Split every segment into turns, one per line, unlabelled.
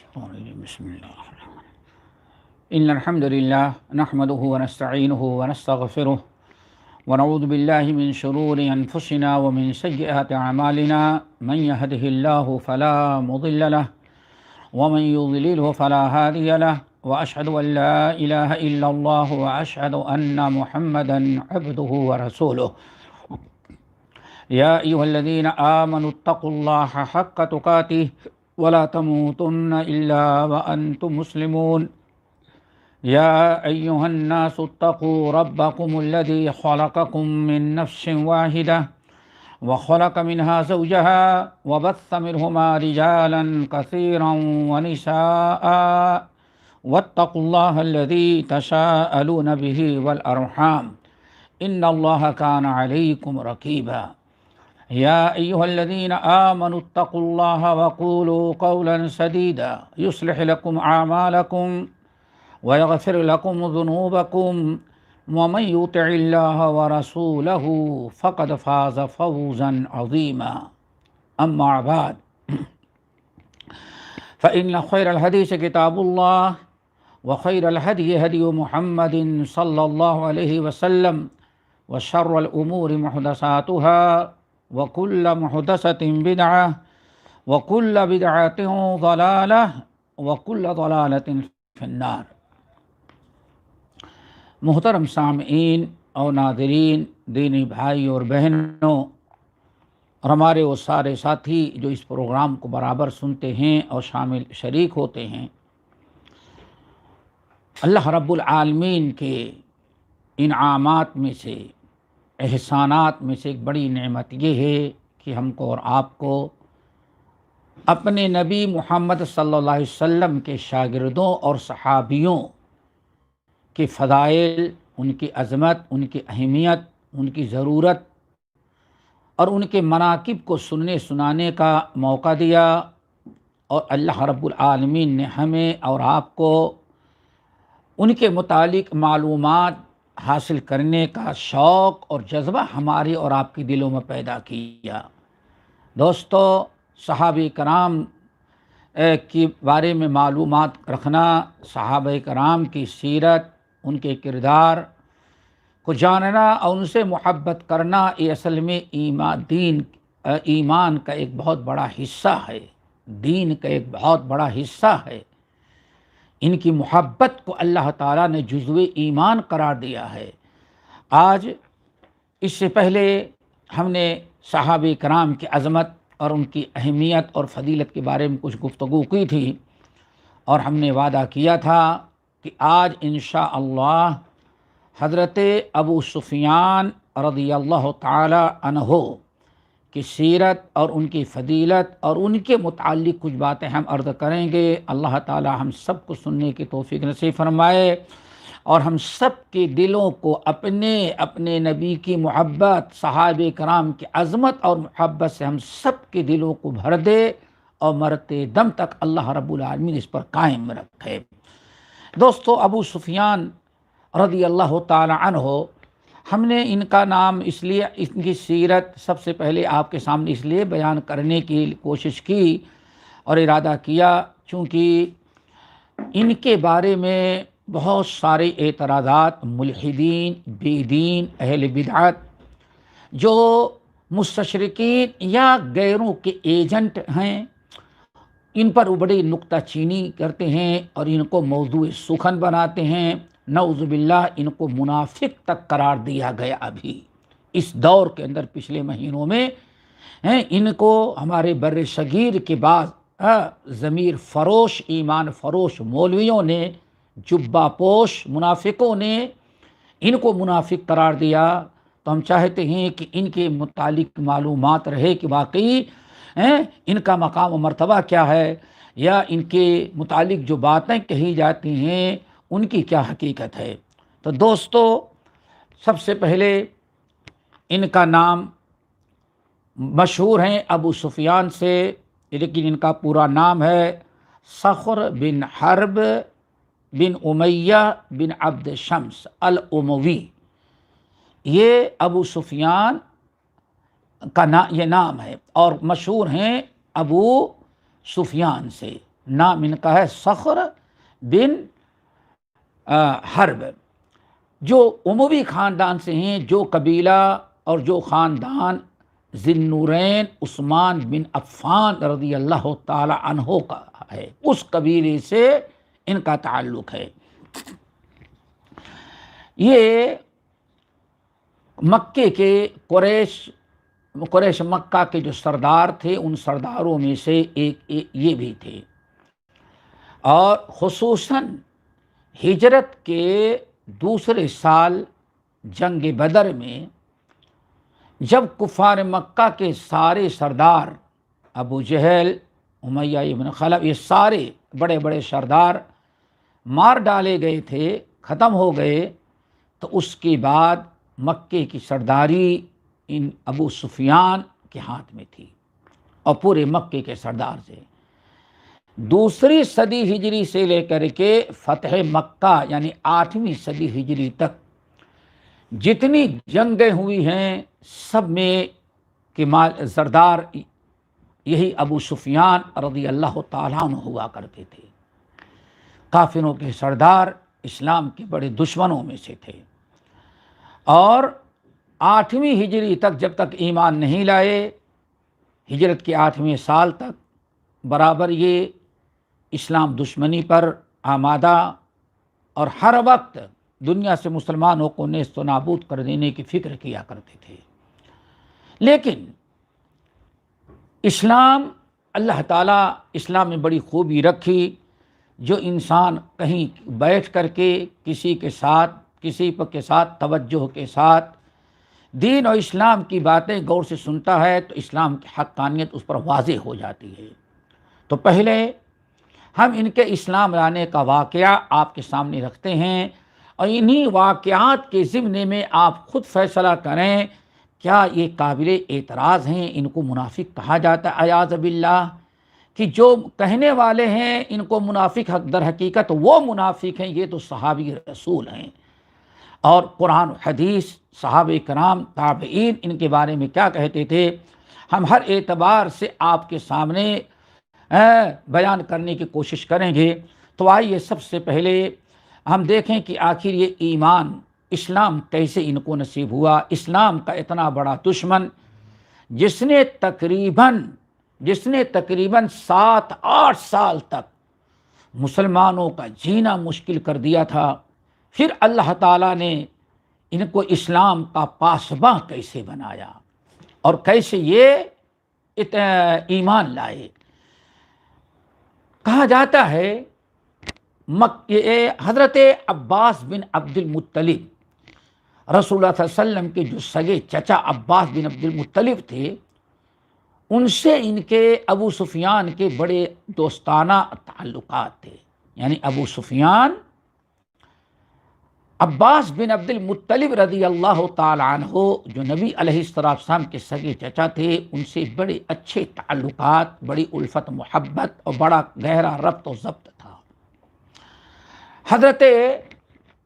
بسم الله الرحمن الرحيم. إن الحمد لله نحمده ونستعينه ونستغفره ونعوذ بالله من شرور أنفسنا ومن سيئات أعمالنا. من يهده الله فلا مضل له ومن يضلله فلا هادي له، وأشهد أن لا إله إلا الله وأشهد أن محمدا عبده ورسوله. يا أيها الذين آمنوا اتقوا الله حق تقاته ولا تموتن إلا وأنتم مسلمون. يا أيها الناس اتقوا ربكم الذي خلقكم من نفس واحدة وخلق منها زوجها وبث منهما رجالا كثيرا ونساء واتقوا الله الذي تساءلون به والأرحام إن الله كان عليكم رقيبا. يا أيها الذين آمنوا اتقوا الله وقولوا قولا سديدا يصلح لكم أعمالكم ويغفر لكم ذنوبكم ومن يطع الله ورسوله فقد فاز فوزا عظيما. أما بعد فإن خير الحديث كتاب الله وخير الهدي هدي محمد صلى الله عليه وسلم وشر الأمور محدثاتها وكل محدثة بدعة وكل بدعة ضلالة وكل ضلالة في النار. محترم سامعین اور ناظرین، دینی بھائی اور بہنوں، اور ہمارے وہ سارے ساتھی جو اس پروگرام کو برابر سنتے ہیں اور شامل شریک ہوتے ہیں، اللہ رب العالمین کے انعامات میں سے، احسانات میں سے ایک بڑی نعمت یہ ہے کہ ہم کو اور آپ کو اپنے نبی محمد صلی اللہ علیہ وسلم کے شاگردوں اور صحابیوں کے فضائل، ان کی عظمت، ان کی اہمیت، ان کی ضرورت اور ان کے مناقب کو سننے سنانے کا موقع دیا، اور اللہ رب العالمین نے ہمیں اور آپ کو ان کے متعلق معلومات حاصل کرنے کا شوق اور جذبہ ہمارے اور آپ کے دلوں میں پیدا کیا۔ دوستو، صحابہ کرام کے بارے میں معلومات رکھنا، صحابہ کرام کی سیرت، ان کے کردار کو جاننا اور ان سے محبت کرنا، یہ اصل میں ایمان کا ایک بہت بڑا حصہ ہے، دین کا ایک بہت بڑا حصہ ہے۔ ان کی محبت کو اللہ تعالیٰ نے جزو ایمان قرار دیا ہے۔ آج اس سے پہلے ہم نے صحابہ کرام کی عظمت اور ان کی اہمیت اور فضیلت کے بارے میں کچھ گفتگو کی تھی، اور ہم نے وعدہ کیا تھا کہ آج انشاءاللہ حضرت ابو سفیان رضی اللہ تعالی عنہ کی سیرت اور ان کی فضیلت اور ان کے متعلق کچھ باتیں ہم عرض کریں گے۔ اللہ تعالی ہم سب کو سننے کی توفیق نصیب فرمائے، اور ہم سب کے دلوں کو اپنے اپنے نبی کی محبت، صحابہ کرام کی عظمت اور محبت سے ہم سب کے دلوں کو بھر دے، اور مرتے دم تک اللہ رب العالمین اس پر قائم رکھے۔ دوستو، ابو سفیان رضی اللہ تعالی عنہ، ہم نے ان کا نام اس لیے، ان کی سیرت سب سے پہلے آپ کے سامنے اس لیے بیان کرنے کی کوشش کی اور ارادہ کیا چونکہ ان کے بارے میں بہت سارے اعتراضات ملحدین، بے دین، اہل بدعت، جو مستشرقین یا غیروں کے ایجنٹ ہیں، ان پر بڑی نکتہ چینی کرتے ہیں اور ان کو موضوع سخن بناتے ہیں۔ نعوذ باللہ، ان کو منافق تک قرار دیا گیا۔ ابھی اس دور کے اندر پچھلے مہینوں میں ان کو ہمارے بر صغیر کے بعد ضمیر فروش، ایمان فروش مولویوں نے، جبہ پوش منافقوں نے ان کو منافق قرار دیا۔ تو ہم چاہتے ہیں کہ ان کے متعلق معلومات رہے کہ واقعی ان کا مقام و مرتبہ کیا ہے، یا ان کے متعلق جو باتیں کہی جاتی ہیں ان کی کیا حقیقت ہے۔ تو دوستو، سب سے پہلے ان کا نام مشہور ہیں ابو سفیان سے، لیکن ان کا پورا نام ہے صخر بن حرب بن امیہ بن عبد شمس الاموی۔ یہ ابو سفیان کا یہ نام ہے، اور مشہور ہیں ابو سفیان سے، نام ان کا ہے صخر بن حرب، جو اموی خاندان سے ہیں، جو قبیلہ اور جو خاندان ذی النورین عثمان بن عفان رضی اللہ تعالی عنہ کا ہے، اس قبیلے سے ان کا تعلق ہے۔ یہ مکے کے قریش مکہ کے جو سردار تھے، ان سرداروں میں سے ایک یہ بھی تھے، اور خصوصاً ہجرت کے دوسرے سال جنگ بدر میں جب کفار مکہ کے سارے سردار ابو جہل، امیہ ابن خلف، یہ سارے بڑے بڑے سردار مار ڈالے گئے تھے، ختم ہو گئے، تو اس کے بعد مکے کی سرداری ان ابو سفیان کے ہاتھ میں تھی اور پورے مکے کے سردار سے۔ دوسری صدی ہجری سے لے کر کے فتح مکہ یعنی 8ویں صدی ہجری تک جتنی جنگیں ہوئی ہیں، سب میں کے سردار یہی ابو سفیان رضی اللہ تعالیٰ عنہ ہوا کرتے تھے۔ کافروں کے سردار اسلام کے بڑے دشمنوں میں سے تھے، اور 8ویں ہجری تک جب تک ایمان نہیں لائے، ہجرت کے 8ویں سال تک برابر یہ اسلام دشمنی پر آمادہ اور ہر وقت دنیا سے مسلمانوں کو نیست و نابود کر دینے کی فکر کیا کرتے تھے۔ لیکن اللہ تعالیٰ اسلام میں بڑی خوبی رکھی، جو انسان کہیں بیٹھ کر کے کسی کے ساتھ توجہ کے ساتھ دین اور اسلام کی باتیں غور سے سنتا ہے تو اسلام کی حقانیت اس پر واضح ہو جاتی ہے۔ تو پہلے ہم ان کے اسلام لانے کا واقعہ آپ کے سامنے رکھتے ہیں، اور انہی واقعات کے ضمن میں آپ خود فیصلہ کریں، کیا یہ قابل اعتراض ہیں، ان کو منافق کہا جاتا ہے اعاذ باللہ، کہ جو کہنے والے ہیں ان کو منافق در حقیقت وہ منافق ہیں، یہ تو صحابی رسول ہیں، اور قرآن و حدیث، صحابہ کرام، تابعین ان کے بارے میں کیا کہتے تھے، ہم ہر اعتبار سے آپ کے سامنے بیان کرنے کی کوشش کریں گے۔ تو آئیے سب سے پہلے ہم دیکھیں کہ آخر یہ ایمان اسلام کیسے ان کو نصیب ہوا۔ اسلام کا اتنا بڑا دشمن جس نے تقریباً 7-8 سال تک مسلمانوں کا جینا مشکل کر دیا تھا، پھر اللہ تعالیٰ نے ان کو اسلام کا پاسباں کیسے بنایا اور کیسے یہ ایمان لائے۔ کہا جاتا ہے حضرت عباس بن عبد المطلب، رسول اللہ صلی اللہ علیہ وسلم کے جو سگے چچا عباس بن عبد المطلب تھے، ان سے ان کے ابو سفیان کے بڑے دوستانہ تعلقات تھے۔ یعنی ابو سفیان عباس بن عبد المطلب رضی اللہ تعالی عنہ، جو نبی علیہ السلام کے سگے چچا تھے، ان سے بڑے اچھے تعلقات، بڑی الفت محبت اور بڑا گہرا ربط و ضبط تھا۔ حضرت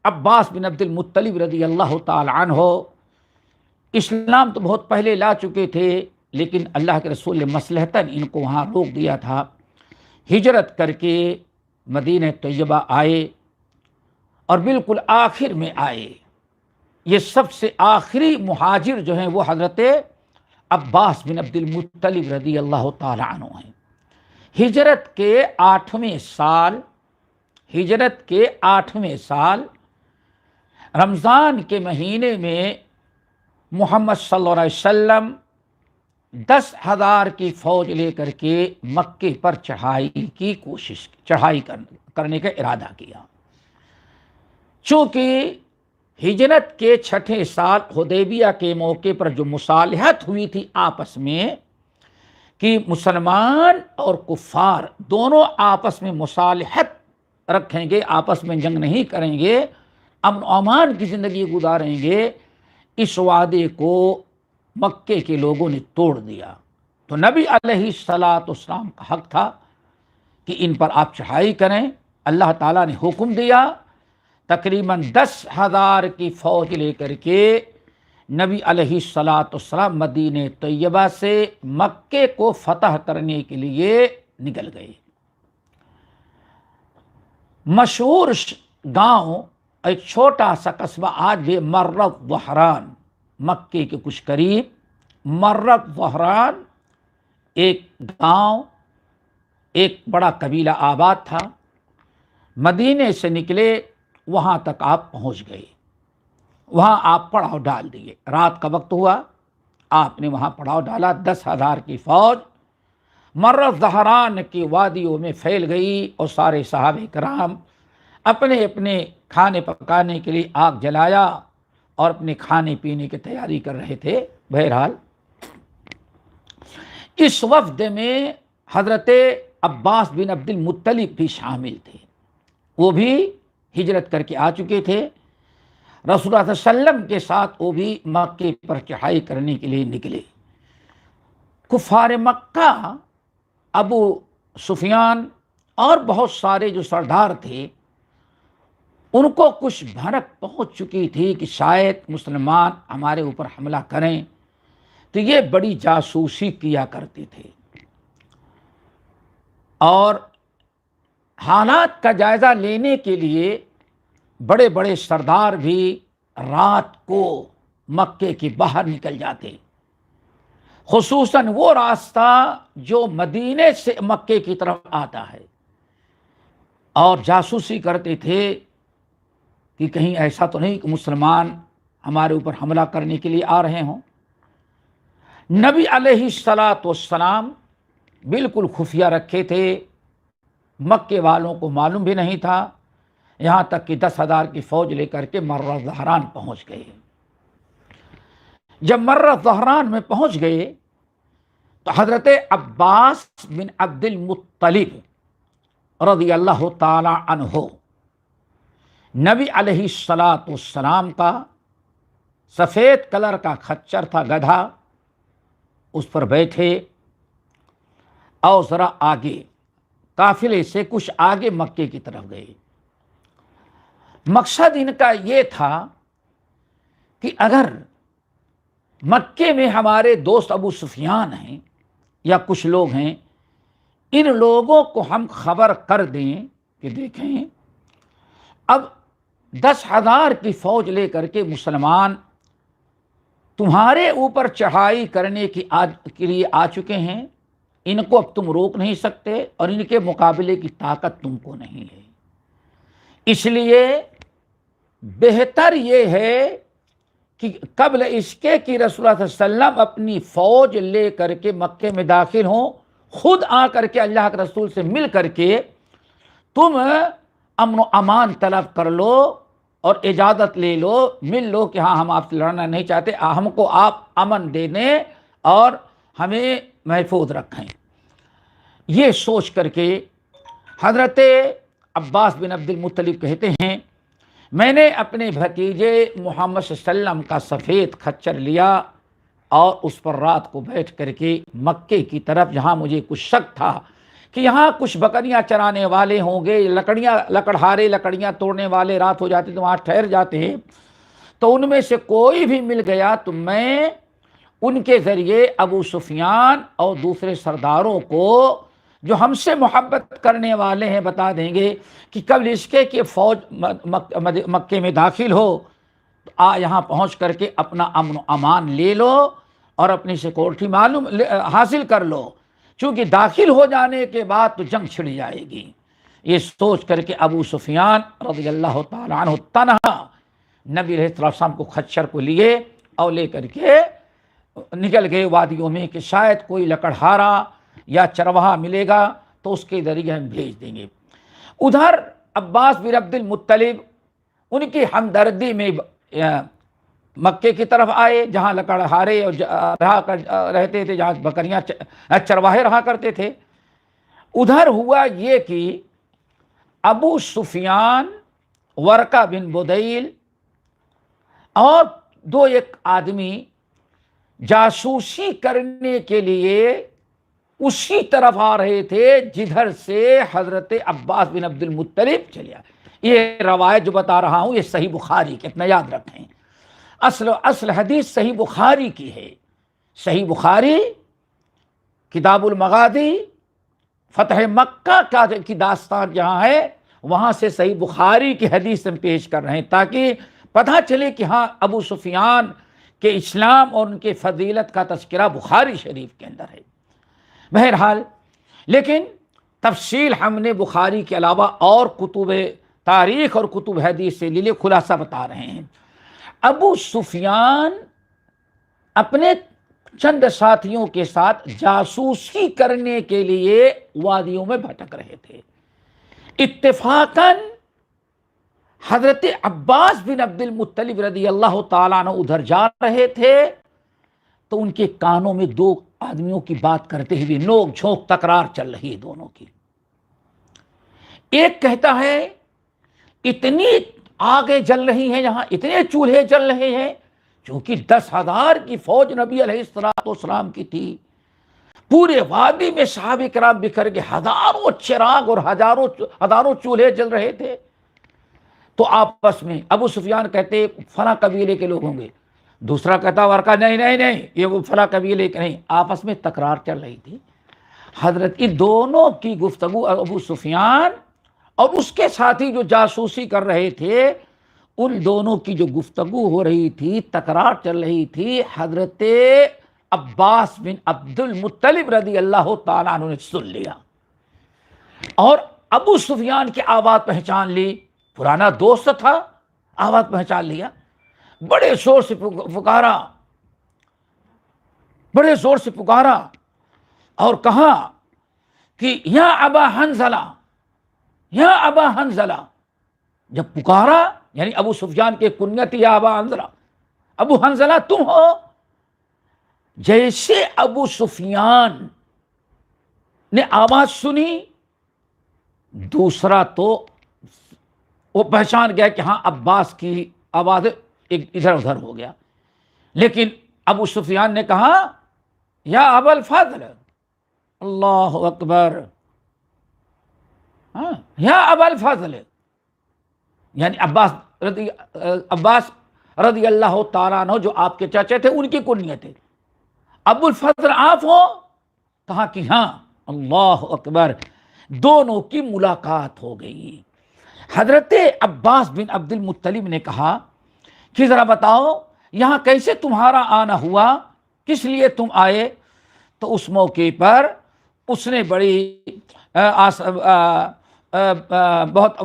عباس بن عبد المطلب رضی اللہ تعالی عنہ اسلام تو بہت پہلے لا چکے تھے، لیکن اللہ کے رسول نے مصلحتاً ان کو وہاں روک دیا تھا۔ ہجرت کر کے مدینہ طیبہ آئے، اور بالکل آخر میں آئے۔ یہ سب سے آخری مہاجر جو ہیں وہ حضرت عباس بن عبد المطلب رضی اللہ تعالی عنہ ہیں۔ ہجرت کے 8ویں سال رمضان کے مہینے میں محمد صلی اللہ علیہ وسلم 10,000 کی فوج لے کر کے مکے پر چڑھائی کرنے کا ارادہ کیا۔ چونکہ ہجرت کے 6 سال حدیبیہ کے موقع پر جو مصالحت ہوئی تھی آپس میں، کہ مسلمان اور کفار دونوں آپس میں مصالحت رکھیں گے، آپس میں جنگ نہیں کریں گے، امن و امان کی زندگی گزاریں گے، اس وعدے کو مکے کے لوگوں نے توڑ دیا۔ تو نبی علیہ السلام کا حق تھا کہ ان پر آپ چڑھائی کریں۔ اللہ تعالیٰ نے حکم دیا، تقریباً 10,000 کی فوج لے کر کے نبی علیہ السلام مدینہ طیبہ سے مکے کو فتح کرنے کے لیے نکل گئے۔ مشہور گاؤں، ایک چھوٹا سا قصبہ آج بھی مرت ظہران، مکے کے کچھ قریب مرت ظہران ایک گاؤں، ایک بڑا قبیلہ آباد تھا۔ مدینے سے نکلے، وہاں تک آپ پہنچ گئے، وہاں آپ پڑاؤ ڈال دیے، رات کا وقت ہوا، آپ نے وہاں پڑاؤ ڈالا۔ 10,000 کی فوج مرت ظہران کی وادیوں میں پھیل گئی، اور سارے صحابہ کرام اپنے اپنے کھانے پکانے کے لیے آگ جلایا اور اپنے کھانے پینے کی تیاری کر رہے تھے۔ بہرحال اس وفد میں حضرت عباس بن عبد المطلب بھی شامل تھے، وہ بھی ہجرت کر کے آ چکے تھے۔ رسول اللہ صلی اللہ علیہ وسلم کے ساتھ وہ بھی مکے پر چڑھائی کرنے کے لیے نکلے۔ کفار مکہ، ابو سفیان اور بہت سارے جو سردار تھے، ان کو کچھ بھنک پہنچ چکی تھی کہ شاید مسلمان ہمارے اوپر حملہ کریں، تو یہ بڑی جاسوسی کیا کرتے تھے، اور حالات کا جائزہ لینے کے لیے بڑے بڑے سردار بھی رات کو مکے کے باہر نکل جاتے، خصوصاً وہ راستہ جو مدینے سے مکے کی طرف آتا ہے، اور جاسوسی کرتے تھے کہ کہیں ایسا تو نہیں کہ مسلمان ہمارے اوپر حملہ کرنے کے لیے آ رہے ہوں۔ نبی علیہ الصلاۃ والسلام بالکل خفیہ رکھے تھے، مکے والوں کو معلوم بھی نہیں تھا، یہاں تک کہ 10,000 کی فوج لے کر کے مرت ظہران پہنچ گئے۔ جب مرت ظہران میں پہنچ گئے تو حضرت عباس بن عبد المطلب رضی اللہ تعالی عنہ، نبی علیہ الصلاۃ والسلام کا سفید کلر کا خچر تھا، گدھا، اس پر بیٹھے اور ذرا آگے قافلے سے کچھ آگے مکے کی طرف گئے۔ مقصد ان کا یہ تھا کہ اگر مکے میں ہمارے دوست ابو سفیان ہیں یا کچھ لوگ ہیں، ان لوگوں کو ہم خبر کر دیں کہ دیکھیں اب 10,000 کی فوج لے کر کے مسلمان تمہارے اوپر چڑھائی کرنے کے لیے آ چکے ہیں، ان کو اب تم روک نہیں سکتے، اور ان کے مقابلے کی طاقت تم کو نہیں ہے، اس لیے بہتر یہ ہے کہ قبل اس کے کہ رسول اللہ صلی اللہ علیہ وسلم اپنی فوج لے کر کے مکے میں داخل ہوں، خود آ کر کے اللہ کے رسول سے مل کر کے تم امن و امان طلب کر لو اور اجازت لے لو، مل لو کہ ہاں ہم آپ سے لڑنا نہیں چاہتے، ہم کو آپ امن دے دیں اور ہمیں محفوظ رکھیں۔ یہ سوچ کر کے حضرت عباس بن عبد المطلب کہتے ہیں، میں نے اپنے بھتیجے محمد صلی اللہ علیہ وسلم کا سفید خچر لیا اور اس پر رات کو بیٹھ کر کے مکے کی طرف، جہاں مجھے کچھ شک تھا کہ یہاں کچھ بکریاں چرانے والے ہوں گے، لکڑیاں توڑنے والے رات ہو جاتے تو وہاں ٹھہر جاتے ہیں، تو ان میں سے کوئی بھی مل گیا تو میں ان کے ذریعے ابو سفیان اور دوسرے سرداروں کو جو ہم سے محبت کرنے والے ہیں بتا دیں گے کہ قبل اس کے کہ فوج مکے میں داخل ہو تو یہاں پہنچ کر کے اپنا امن و امان لے لو اور اپنی سیکورٹی حاصل کر لو، چونکہ داخل ہو جانے کے بعد تو جنگ چھڑ جائے گی۔ یہ سوچ کر کے ابو سفیان رضی اللہ تعالیٰ عنہ تنہا نبی علیہ السلام کو خچر کو لیے اور لے کر کے نکل گئے وادیوں میں کہ شاید کوئی لکڑہارا یا چرواہا ملے گا تو اس کے ذریعے ہم بھیج دیں گے۔ ادھر عباس بن عبد المطلب ان کی ہمدردی میں مکے کی طرف آئے، جہاں لکڑہارے رہتے تھے، جہاں بکریاں چرواہے رہا کرتے تھے۔ ادھر ہوا یہ کہ ابو سفیان، ورقہ بن بدیل اور ایک آدمی جاسوسی کرنے کے لیے اسی طرف آ رہے تھے جدھر سے حضرت عباس بن عبد المطلب چلے آئے۔ یہ روایت جو بتا رہا ہوں یہ صحیح بخاری کی، اتنا یاد رکھیں، اصل حدیث صحیح بخاری کی ہے۔ صحیح بخاری کتاب المغازی فتح مکہ کی داستان جہاں ہے وہاں سے صحیح بخاری کی حدیث ہم پیش کر رہے ہیں تاکہ پتہ چلے کہ ہاں ابو سفیان کے اسلام اور ان کے فضیلت کا تذکرہ بخاری شریف کے اندر ہے۔ بہرحال لیکن تفصیل ہم نے بخاری کے علاوہ اور کتب تاریخ اور کتب حدیث سے لیے خلاصہ بتا رہے ہیں۔ ابو سفیان اپنے چند ساتھیوں کے ساتھ جاسوسی کرنے کے لیے وادیوں میں بھٹک رہے تھے۔ اتفاقاً حضرت عباس بن عبد المطلب رضی اللہ تعالیٰ عنہ ادھر جا رہے تھے تو ان کے کانوں میں دو آدمیوں کی بات کرتے ہوئے نوک جھونک تکرار چل رہی ہے دونوں کی۔ ایک کہتا ہے اتنی آگے جل رہی ہیں، یہاں اتنے چولہے جل رہے ہیں، چونکہ 10,000 کی فوج نبی علیہ السلام کی تھی، پورے وادی میں صحابہ کرام بکھر کے ہزاروں چراغ اور ہزاروں چولہے جل رہے تھے۔ تو آپس میں ابو سفیان کہتے فلاں قبیلے کے لوگ ہوں گے، دوسرا کہتا ورقہ نہیں یہ وہ فلاں قبیلے کے نہیں، آپس میں تکرار چل رہی تھی۔ حضرت ان دونوں کی گفتگو ابو سفیان اور اس کے ساتھی جو جاسوسی کر رہے تھے ان دونوں کی جو گفتگو ہو رہی تھی، تکرار چل رہی تھی، حضرت عباس بن عبد المطلب رضی اللہ تعالیٰ عنہ نے سن لیا اور ابو سفیان کی آواز پہچان لی۔ پرانا دوست تھا، آواز پہچان لیا، بڑے زور سے پکارا اور کہا کہ یا ابا حنظلہ، یا ابا حنظلہ۔ جب پکارا یعنی ابو سفیان کے کنیت یا ابا حنظلہ، ابو حنظلہ تم ہو۔ جیسے ابو سفیان نے آواز سنی، دوسرا تو وہ پہچان گیا کہ ہاں عباس کی آواز ادھر ادھر ہو گیا، لیکن ابو سفیان نے کہا یا ابا الفضل، اللہ اکبر، یا ابا الفضل، یعنی عباس رضی اللہ تعالیٰ عنہ جو آپ کے چچے تھے ان کی کنیت تھے، ابو الفضل آپ ہو؟ کہا کہ ہاں، اللہ اکبر، دونوں کی ملاقات ہو گئی۔ حضرت عباس بن عبد المطلب نے کہا کہ ذرا بتاؤ یہاں کیسے تمہارا آنا ہوا، کس لیے تم آئے؟ تو اس موقع پر اس نے بڑی بہت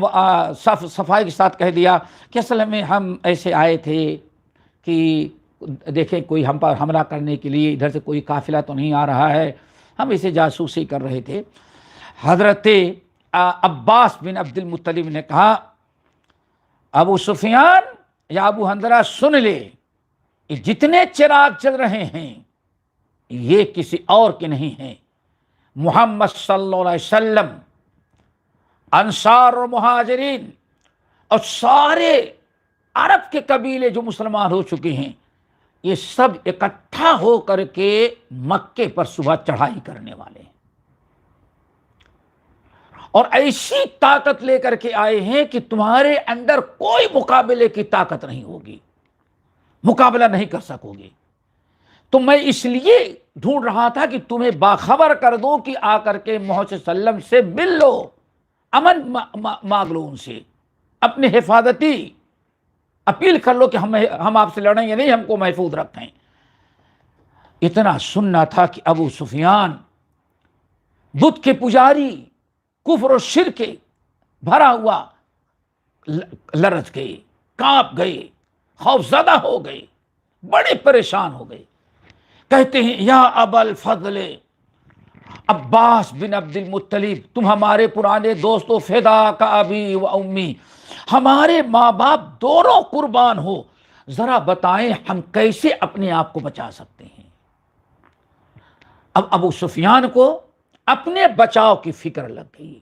صفائی کے ساتھ کہہ دیا کہ اصل میں ہم ایسے آئے تھے کہ دیکھیں کوئی ہم پر حملہ کرنے کے لیے ادھر سے کوئی قافلہ تو نہیں آ رہا ہے، ہم اسے جاسوسی کر رہے تھے۔ حضرت عباس بن عبد المطلب نے کہا ابو سفیان یا ابو حنظلہ سن لے، یہ جتنے چراغ چل رہے ہیں یہ کسی اور کے نہیں ہیں، محمد صلی اللہ علیہ وسلم، انصار اور مہاجرین اور سارے عرب کے قبیلے جو مسلمان ہو چکے ہیں، یہ سب اکٹھا ہو کر کے مکے پر صبح چڑھائی کرنے والے ہیں اور ایسی طاقت لے کر کے آئے ہیں کہ تمہارے اندر کوئی مقابلے کی طاقت نہیں ہوگی، مقابلہ نہیں کر سکو گے۔ تو میں اس لیے ڈھونڈ رہا تھا کہ تمہیں باخبر کر دوں کہ آ کر کے محمد صلی اللہ علیہ وسلم سے مل لو، امن مانگ لو، ان سے اپنی حفاظتی اپیل کر لو کہ ہم آپ سے لڑیں گے نہیں، ہم کو محفوظ رکھیں۔ اتنا سننا تھا کہ ابو سفیان بت کے پجاری، کفر و شرک کے بھرا ہوا لرز گئے، کانپ گئے، خوف زدہ ہو گئے، بڑے پریشان ہو گئے۔ کہتے ہیں یا ابا الفضل، عباس بن عبد المطلب، تم ہمارے پرانے دوستو، فدا کا ابی و امی، ہمارے ماں باپ دونوں قربان ہو، ذرا بتائیں ہم کیسے اپنے آپ کو بچا سکتے ہیں۔ اب ابو سفیان کو اپنے بچاؤ کی فکر لگ گئی،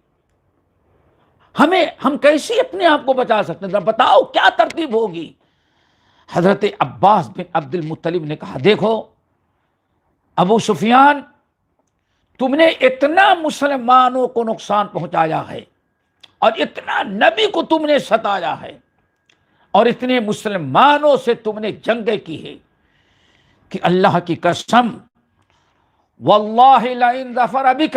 ہم کیسے اپنے آپ کو بچا سکتے ہیں، ذرا بتاؤ کیا ترتیب ہوگی۔ حضرت عباس بن عبد المطلب نے کہا دیکھو ابو سفیان، تم نے اتنا مسلمانوں کو نقصان پہنچایا ہے اور اتنا نبی کو تم نے ستایا ہے اور اتنے مسلمانوں سے تم نے جنگیں کی ہے کہ اللہ کی قسم واللہ لئن ظفر بک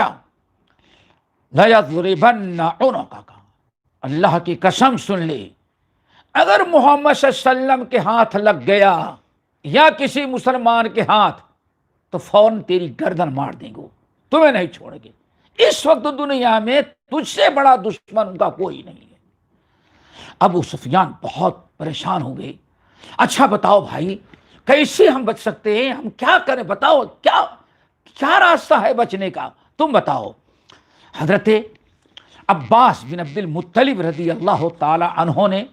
لیضربن عنقک، اللہ کی قسم سن لے، اگر محمد صلی اللہ علیہ وسلم کے ہاتھ لگ گیا یا کسی مسلمان کے ہاتھ تو فوراً تیری گردن مار دیں گے، تمہیں نہیں چھوڑیں گے۔ اس وقت دنیا میں تجھ سے بڑا دشمن ان کا کوئی نہیں ہے۔ ابو سفیان بہت پریشان ہو گئے۔ اچھا بتاؤ بھائی، کیسے ہم بچ سکتے ہیں؟ ہم کیا کریں؟ بتاؤ، کیا راستہ ہے بچنے کا؟ تم بتاؤ۔ حضرت عباس بن عبد المطلب رضی اللہ تعالی عنہ نے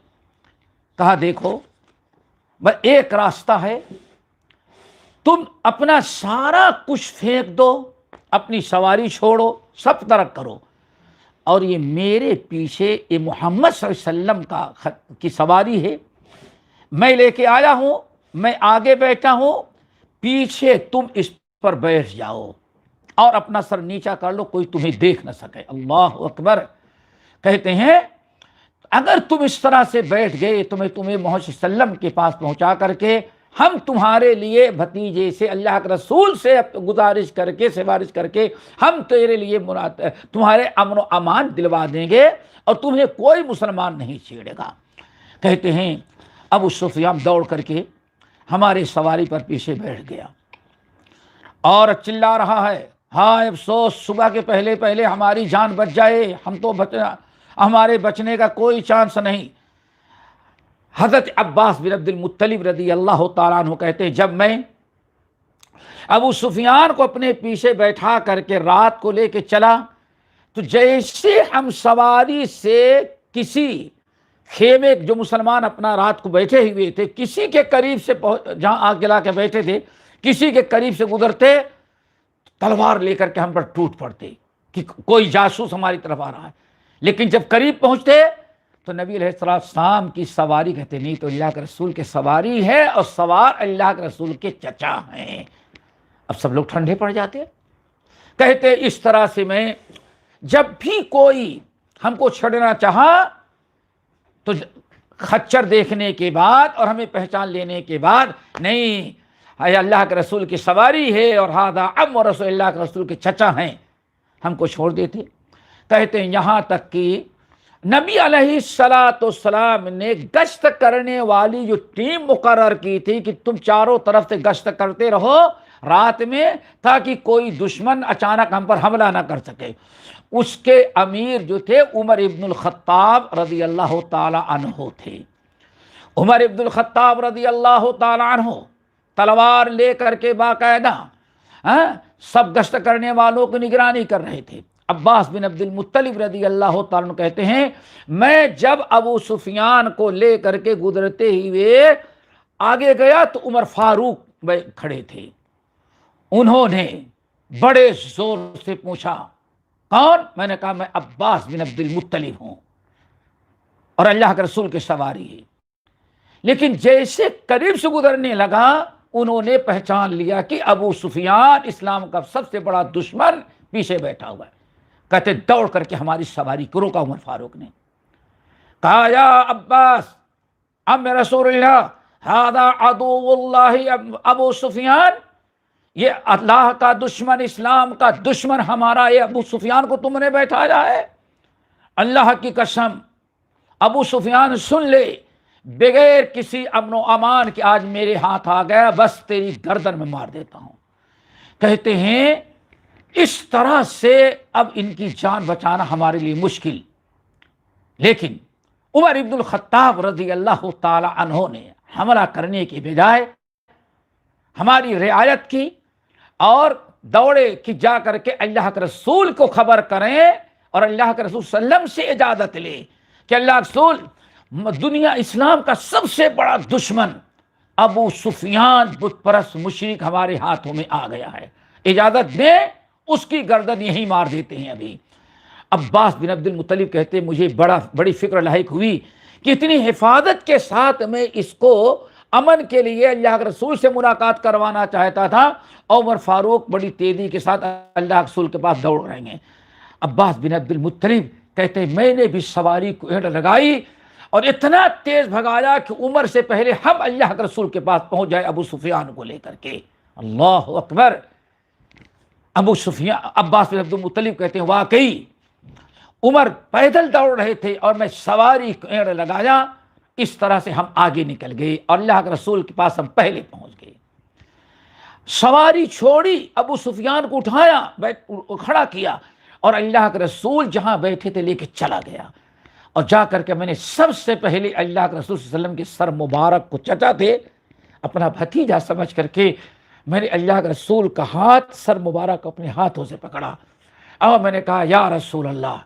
کہا دیکھو بس ایک راستہ ہے، تم اپنا سارا کچھ پھینک دو، اپنی سواری چھوڑو، سب ترک کرو، اور یہ میرے پیچھے یہ محمد صلی اللہ علیہ وسلم کی سواری ہے، میں لے کے آیا ہوں، میں آگے بیٹھا ہوں، پیچھے تم اس پر بیٹھ جاؤ اور اپنا سر نیچا کر لو، کوئی تمہیں دیکھ نہ سکے۔ اللہ اکبر۔ کہتے ہیں اگر تم اس طرح سے بیٹھ گئے تو میں تمہیں محمد صلی اللہ علیہ وسلم کے پاس پہنچا کر کے ہم تمہارے لیے بھتیجے سے اللہ کے رسول سے گزارش کر کے سفارش کر کے ہم تیرے لیے تمہارے امن و امان دلوا دیں گے اور تمہیں کوئی مسلمان نہیں چھیڑے گا۔ کہتے ہیں ابو سفیان دوڑ کر کے ہمارے سواری پر پیچھے بیٹھ گیا اور چلا رہا ہے، ہائے افسوس، صبح کے پہلے پہلے ہماری جان بچ جائے، ہمارے بچنے کا کوئی چانس نہیں۔ حضرت عباس بن عبد المطلب رضی اللہ تعالیٰ عنہ کہتے ہیں جب میں ابو سفیان کو اپنے پیچھے بیٹھا کر کے رات کو لے کے چلا تو جیسے ہم سواری سے کسی خیمے جو مسلمان اپنا رات کو بیٹھے ہوئے تھے کسی کے قریب سے جہاں آگ جلا کے بیٹھے تھے کسی کے قریب سے گزرتے تلوار لے کر کے ہم پر ٹوٹ پڑتے کہ کوئی جاسوس ہماری طرف آ رہا ہے، لیکن جب قریب پہنچتے تو نبی علیہ السلام کی سواری کہتے نہیں تو اللہ کے رسول کے سواری ہے اور سوار اللہ کے رسول کے چچا ہیں۔ اب سب لوگ ٹھنڈے پڑ جاتے، کہتے اس طرح سے میں جب بھی کوئی ہم کو چھڑنا چاہا تو خچر دیکھنے کے بعد اور ہمیں پہچان لینے کے بعد نہیں اللہ کے رسول کی سواری ہے اور ہذا عم رسول اللہ کے رسول کے چچا ہیں، ہم کو چھوڑ دیتے۔ کہتے ہیں یہاں تک کہ نبی علیہ السلام نے گشت کرنے والی جو ٹیم مقرر کی تھی کہ تم چاروں طرف سے گشت کرتے رہو رات میں تاکہ کوئی دشمن اچانک ہم پر حملہ نہ کر سکے، اس کے امیر جو تھے عمر ابن الخطاب رضی اللہ تعالی عنہ تھے۔ عمر ابن الخطاب رضی اللہ تعالی عنہ تلوار لے کر کے باقاعدہ سب گشت کرنے والوں کی نگرانی کر رہے تھے۔ عباس بن عبد المطلب رضی اللہ تعالیٰ عنہ کہتے ہیں میں جب ابو سفیان کو لے کر کے گزرتے ہوئے آگے گیا تو عمر فاروق کھڑے تھے، انہوں نے بڑے زور سے پوچھا کون؟ میں نے کہا میں عباس بن عبد المطلب ہوں اور اللہ کے رسول کے سواری ہے، لیکن جیسے قریب سے گزرنے لگا انہوں نے پہچان لیا کہ ابو سفیان اسلام کا سب سے بڑا دشمن پیچھے بیٹھا ہوا ہے۔ کہتے دوڑ کر کے ہماری سواری کو روکا عمر فاروق نے، کہا یا عباس ام رسول اللہ ھذا عدو اللہ ابو سفیان، یہ اللہ کا دشمن اسلام کا دشمن ہمارا یہ ابو سفیان کو تم نے بیٹھایا ہے۔ اللہ کی قسم ابو سفیان سن لے، بغیر کسی امن و امان کے آج میرے ہاتھ آ گیا، بس تیری گردن میں مار دیتا ہوں۔ کہتے ہیں اس طرح سے اب ان کی جان بچانا ہمارے لیے مشکل، لیکن عمر ابن الخطاب رضی اللہ تعالی عنہ نے حملہ کرنے کے بجائے ہماری رعایت کی اور دوڑے کہ جا کر کے اللہ کے رسول کو خبر کریں اور اللہ کے رسول صلی اللہ علیہ وسلم سے اجازت لے کہ اللہ کے رسول دنیا اسلام کا سب سے بڑا دشمن ابو سفیان بت پرست مشرک ہمارے ہاتھوں میں آ گیا ہے، اجازت دیں اس کی گردن یہی مار دیتے ہیں۔ ابھی عباس بن عبد المطلب کہتے ہیں مجھے بڑی فکر لاحق ہوئی کہ اتنی حفاظت کے ساتھ میں اس کو امن کے لیے اللہ کے رسول سے ملاقات کروانا چاہتا تھا، عمر فاروق بڑی تیزی کے ساتھ اللہ کے رسول کے پاس دوڑ رہے ہیں۔ عباس بن عبد المطلب کہتے ہیں میں نے بھی سواری کو اینٹ لگائی اور اتنا تیز بھگایا کہ عمر سے پہلے ہم اللہ کے رسول کے پاس پہنچ جائے ابو سفیان کو لے کر کے۔ اللہ اکبر۔ ابو سفیان عباس بن عبد المطلب کہتے ہیں واقعی عمر پیدل دوڑ رہے تھے اور میں سواری ایڑ لگایا، اس طرح سے ہم آگے نکل گئے اور اللہ کے رسول کے پاس ہم پہلے پہنچ گئے۔ سواری چھوڑی، ابو سفیان کو اٹھایا، کھڑا کیا اور اللہ کے رسول جہاں بیٹھے تھے لے کے چلا گیا، اور جا کر کے میں نے سب سے پہلے اللہ کے رسول صلی اللہ علیہ وسلم کے سر مبارک کو، چچا تھے اپنا بھتیجا سمجھ کر کے، میں نے اللہ کے رسول کا ہاتھ، سر مبارک اپنے ہاتھوں سے پکڑا اور میں نے کہا یا رسول اللہ،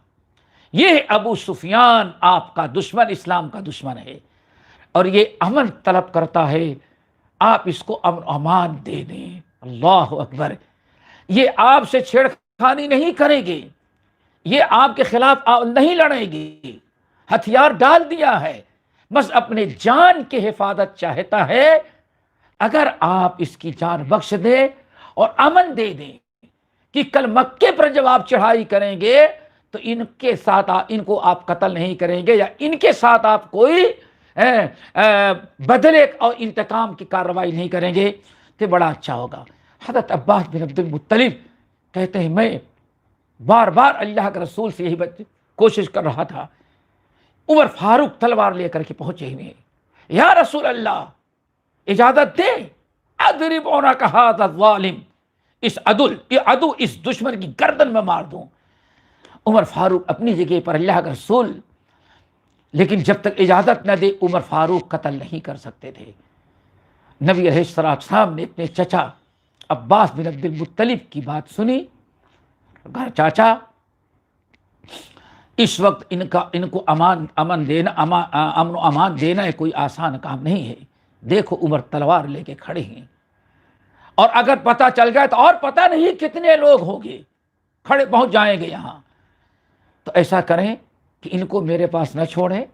یہ ابو سفیان آپ کا دشمن، اسلام کا دشمن ہے، اور یہ امن طلب کرتا ہے، آپ اس کو امن و امان دے دیں۔ اللہ اکبر! یہ آپ سے چھیڑخانی نہیں کریں گے، یہ آپ کے خلاف نہیں لڑیں گے، ہتھیار ڈال دیا ہے، بس اپنے جان کی حفاظت چاہتا ہے، اگر آپ اس کی جان بخش دیں اور امن دے دیں کہ کل مکے پر جب آپ چڑھائی کریں گے تو ان کے ساتھ ان کو آپ قتل نہیں کریں گے، یا ان کے ساتھ آپ کوئی بدلے اور انتقام کی کارروائی نہیں کریں گے تو بڑا اچھا ہوگا۔ حضرت عباس بن عبد المطلب کہتے ہیں میں بار بار اللہ کے رسول سے یہی کوشش کر رہا تھا، عمر فاروق تلوار لے کر کے پہنچے ہوئے، یا رسول اللہ اجازت دے، اضرب عنق ھذا الظالم، اس عدو اس دشمن کی گردن میں مار دوں۔ عمر فاروق اپنی جگہ پر، اللہ کے رسول لیکن جب تک اجازت نہ دے عمر فاروق قتل نہیں کر سکتے تھے۔ نبی علیہ السلام نے اپنے چچا عباس بن عبد المطلب کی بات سنی، کہا چاچا اس وقت ان کو امن و امان دینا کوئی آسان کام نہیں ہے، دیکھو عمر تلوار لے کے کھڑے ہیں، اور اگر پتہ چل گیا تو اور پتہ نہیں کتنے لوگ ہوں گے کھڑے پہنچ جائیں گے یہاں، تو ایسا کریں کہ ان کو میرے پاس نہ چھوڑیں،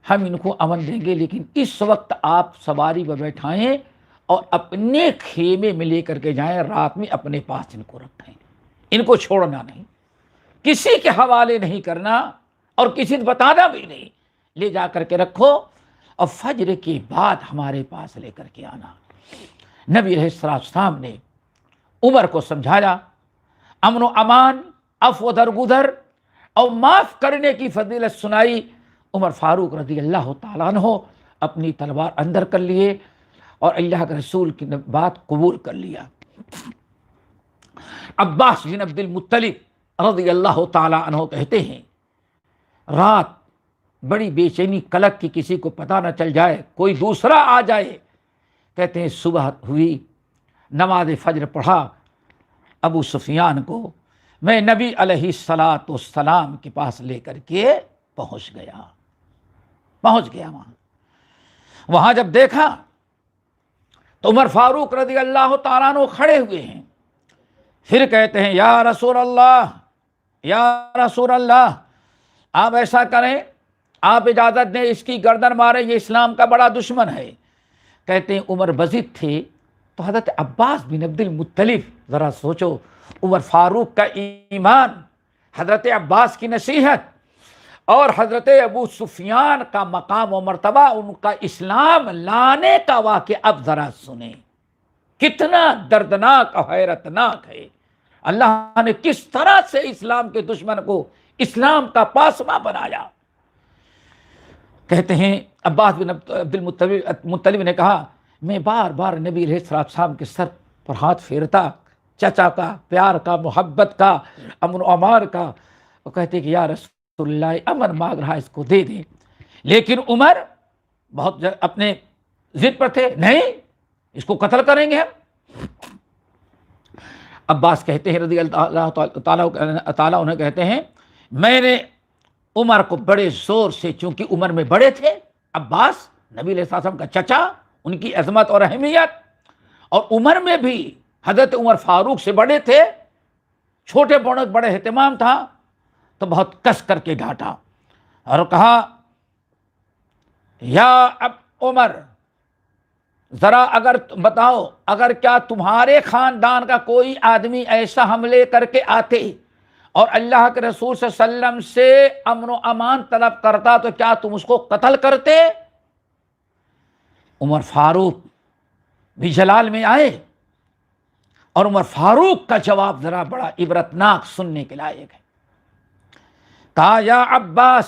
ہم ان کو امن دیں گے، لیکن اس وقت آپ سواری پر بیٹھائیں اور اپنے خیمے میں لے کر کے جائیں، رات میں اپنے پاس ان کو رکھیں، ان کو چھوڑنا نہیں، کسی کے حوالے نہیں کرنا اور کسی کو بتانا بھی نہیں، لے جا کر کے رکھو اور فجر کے بعد ہمارے پاس لے کر کے آنا۔ نبی علیہ السلام نے عمر کو سمجھایا، امن و امان، عفو و درگزر اور معاف کرنے کی فضیلت سنائی۔ عمر فاروق رضی اللہ تعالیٰ عنہ اپنی تلوار اندر کر لیے اور اللہ کے رسول کی بات قبول کر لیا۔ عباس بن عبد المطلب رضی اللہ تعالیٰ عنہ کہتے ہیں رات بڑی بے چینی کلک کی، کسی کو پتہ نہ چل جائے، کوئی دوسرا آ جائے۔ کہتے ہیں صبح ہوئی، نماز فجر پڑھا، ابو سفیان کو میں نبی علیہ السلام کے پاس لے کر کے پہنچ گیا وہاں جب دیکھا تو عمر فاروق رضی اللہ تعالیٰ عنہ کھڑے ہوئے ہیں، پھر کہتے ہیں یا رسول اللہ آپ ایسا کریں، آپ اجازت دیں، اس کی گردن ماریں، یہ اسلام کا بڑا دشمن ہے۔ کہتے ہیں عمر بضد تھے تو حضرت عباس بن عبد المطلب، ذرا سوچو عمر فاروق کا ایمان، حضرت عباس کی نصیحت اور حضرت ابو سفیان کا مقام و مرتبہ، ان کا اسلام لانے کا واقعہ اب ذرا سنیں، کتنا دردناک اور حیرتناک ہے۔ اللہ نے کس طرح سے اسلام کے دشمن کو اسلام کا پاسباں بنایا۔ کہتے ہیں عباس بن عبد المطلب نے کہا میں بار بار نبی علیہ السلام کے سر پر ہاتھ پھیرتا، چچا کا، پیار کا، محبت کا، امن و امان کا، وہ کہتے کہ یا رسول اللہ امن مانگ رہا، اس کو دے دیں، لیکن عمر بہت اپنے ضد پر تھے، نہیں اس کو قتل کریں گے ہم۔ عباس کہتے ہیں رضی اللہ تعالیٰ انہیں کہتے ہیں میں نے عمر کو بڑے زور سے، چونکہ عمر میں بڑے تھے عباس، نبی علیہ السلام کا چچا، ان کی عظمت اور اہمیت، اور عمر میں بھی حضرت عمر فاروق سے بڑے تھے، چھوٹے بڑے اہتمام تھا، تو بہت کس کر کے ڈانٹا اور کہا یا اب عمر ذرا اگر بتاؤ، اگر کیا تمہارے خاندان کا کوئی آدمی ایسا حملے کر کے آتے اور اللہ کے رسول صلی اللہ علیہ وسلم سے امن و امان طلب کرتا تو کیا تم اس کو قتل کرتے؟ عمر فاروق بھی جلال میں آئے، اور عمر فاروق کا جواب ذرا بڑا عبرتناک سننے کے لائق ہے۔ کہا یا عباس،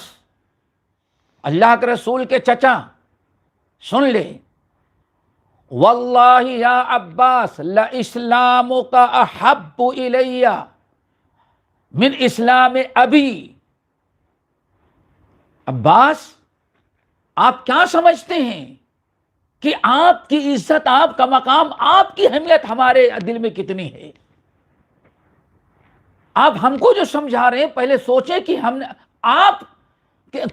اللہ کے رسول کے چچا سن لے، واللہ یا عباس لاسلامک احب الی من اسلام ابی۔ عباس، آپ کیا سمجھتے ہیں کہ آپ کی عزت، آپ کا مقام، آپ کی اہمیت ہمارے دل میں کتنی ہے؟ آپ ہم کو جو سمجھا رہے ہیں، پہلے سوچیں کہ آپ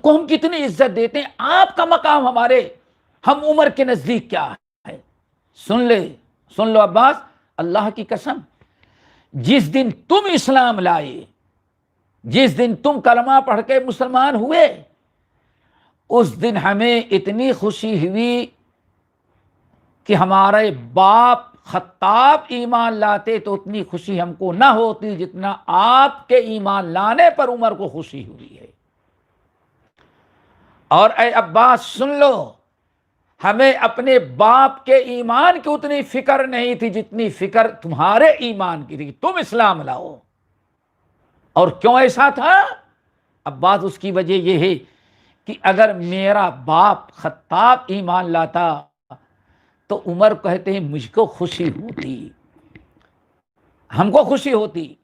کو ہم کتنی عزت دیتے ہیں، آپ کا مقام ہم عمر کے نزدیک کیا ہے؟ سن لو عباس، اللہ کی قسم، جس دن تم اسلام لائے، جس دن تم کلمہ پڑھ کے مسلمان ہوئے، اس دن ہمیں اتنی خوشی ہوئی کہ ہمارے باپ خطاب ایمان لاتے تو اتنی خوشی ہم کو نہ ہوتی جتنا آپ کے ایمان لانے پر عمر کو خوشی ہوئی ہے۔ اور اے عباس سن لو، ہمیں اپنے باپ کے ایمان کی اتنی فکر نہیں تھی جتنی فکر تمہارے ایمان کی تھی، تم اسلام لاؤ۔ اور کیوں ایسا تھا عباس؟ اس کی وجہ یہ ہے کہ اگر میرا باپ خطاب ایمان لاتا تو عمر کہتے ہیں مجھ کو خوشی ہوتی، ہم کو خوشی ہوتی،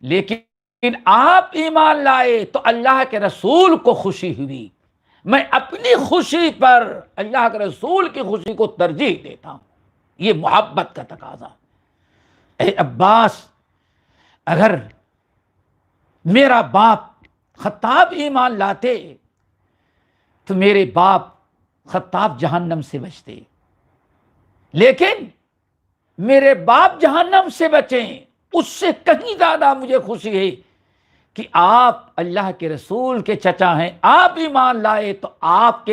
لیکن آپ ایمان لائے تو اللہ کے رسول کو خوشی ہوئی۔ میں اپنی خوشی پر اللہ کے رسول کی خوشی کو ترجیح دیتا ہوں، یہ محبت کا تقاضا۔ اے عباس، اگر میرا باپ خطاب ایمان لاتے تو میرے باپ خطاب جہنم سے بچتے، لیکن میرے باپ جہنم سے بچیں، اس سے کہیں زیادہ مجھے خوشی ہے کہ آپ اللہ کے رسول کے چچا ہیں، آپ ایمان لائے تو آپ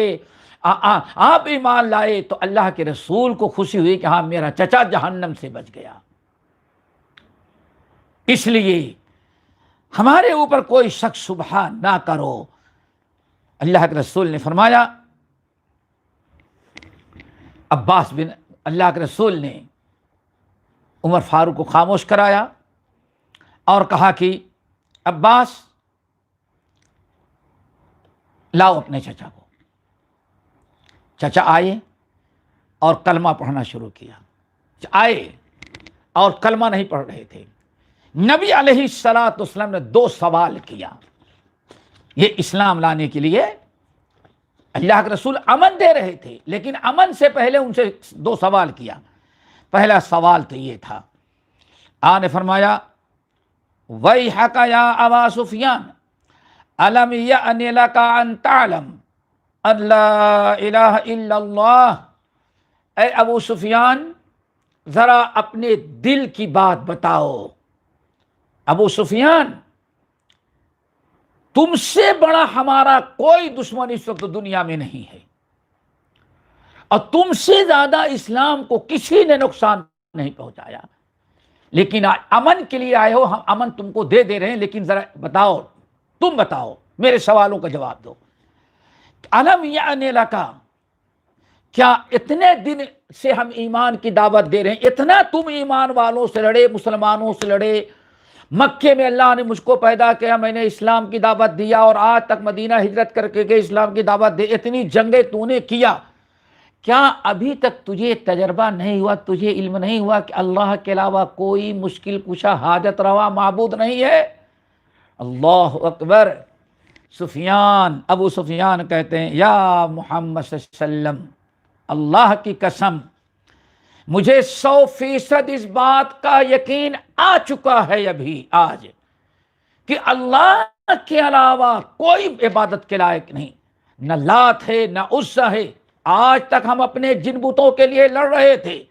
ایمان لائے تو اللہ کے رسول کو خوشی ہوئی کہ ہاں میرا چچا جہنم سے بچ گیا۔ اس لیے ہمارے اوپر کوئی شک شبہ نہ کرو۔ اللہ کے رسول نے فرمایا، عباس بن اللہ کے رسول نے عمر فاروق کو خاموش کرایا اور کہا کہ عباس لاؤ اپنے چچا کو۔ چچا آئے اور کلمہ پڑھنا شروع کیا۔ آئے اور کلمہ نہیں پڑھ رہے تھے۔ نبی علیہ الصلوۃ والسلام نے 2 سوال کیا۔ یہ اسلام لانے کے لیے اللہ کے رسول امن دے رہے تھے، لیکن امن سے پہلے ان سے 2 سوال کیا۔ پہلا سوال تو یہ تھا، آپ نے فرمایا وَيْحَكَ يَا أَبَا سُفْيَانَ أَلَمْ يَأْنِ لَكَ أَن تَعْلَمَ أَن لَا إِلَٰهَ إِلَّا اللَّهُ۔ اے ابو سفیان، ذرا اپنے دل کی بات بتاؤ۔ ابو سفیان، تم سے بڑا ہمارا کوئی دشمن اس وقت دنیا میں نہیں ہے، اور تم سے زیادہ اسلام کو کسی نے نقصان نہیں پہنچایا، لیکن امن کے لیے آئے ہو، ہم امن تم کو دے رہے ہیں، لیکن ذرا بتاؤ، تم بتاؤ، میرے سوالوں کا جواب دو۔ الم یعن لک، کیا اتنے دن سے ہم ایمان کی دعوت دے رہے ہیں، اتنا تم ایمان والوں سے لڑے، مسلمانوں سے لڑے، مکے میں اللہ نے مجھ کو پیدا کیا، میں نے اسلام کی دعوت دیا، اور آج تک مدینہ ہجرت کر کے گئے اسلام کی دعوت دے، اتنی جنگیں تو نے کیا، کیا ابھی تک تجھے تجربہ نہیں ہوا، تجھے علم نہیں ہوا کہ اللہ کے علاوہ کوئی مشکل کشا حاجت روا معبود نہیں ہے؟ اللہ اکبر۔ ابو سفیان کہتے ہیں یا محمد صلی اللہ علیہ وسلم، اللہ کی قسم مجھے 100% اس بات کا یقین آ چکا ہے ابھی آج کہ اللہ کے علاوہ کوئی عبادت کے لائق نہیں، نہ لات ہے نہ عزا ہے۔ آج تک ہم اپنے جن بتوں کے لیے لڑ رہے تھے،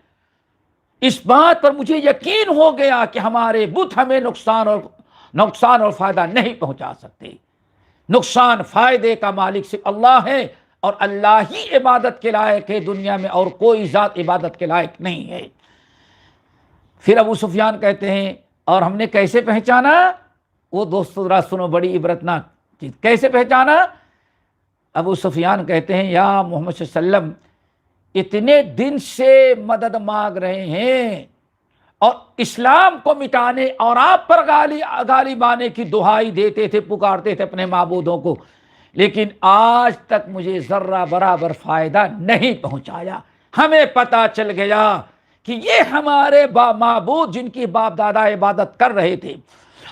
اس بات پر مجھے یقین ہو گیا کہ ہمارے بت ہمیں نقصان اور فائدہ نہیں پہنچا سکتے۔ نقصان فائدے کا مالک صرف اللہ ہے، اور اللہ ہی عبادت کے لائق ہے، دنیا میں اور کوئی ذات عبادت کے لائق نہیں ہے۔ پھر ابو سفیان کہتے ہیں اور ہم نے کیسے پہچانا؟ وہ دوستو ذرا سنو، بڑی عبرتناک چیز، کیسے پہچانا؟ ابو سفیان کہتے ہیں یا محمد صلی اللہ علیہ وسلم، اتنے دن سے مدد مانگ رہے ہیں، اور اسلام کو مٹانے اور آپ پر غالب آنے کی دہائی دیتے تھے، پکارتے تھے اپنے معبودوں کو، لیکن آج تک مجھے ذرہ برابر فائدہ نہیں پہنچایا۔ ہمیں پتہ چل گیا کہ یہ ہمارے معبود جن کی باپ دادا عبادت کر رہے تھے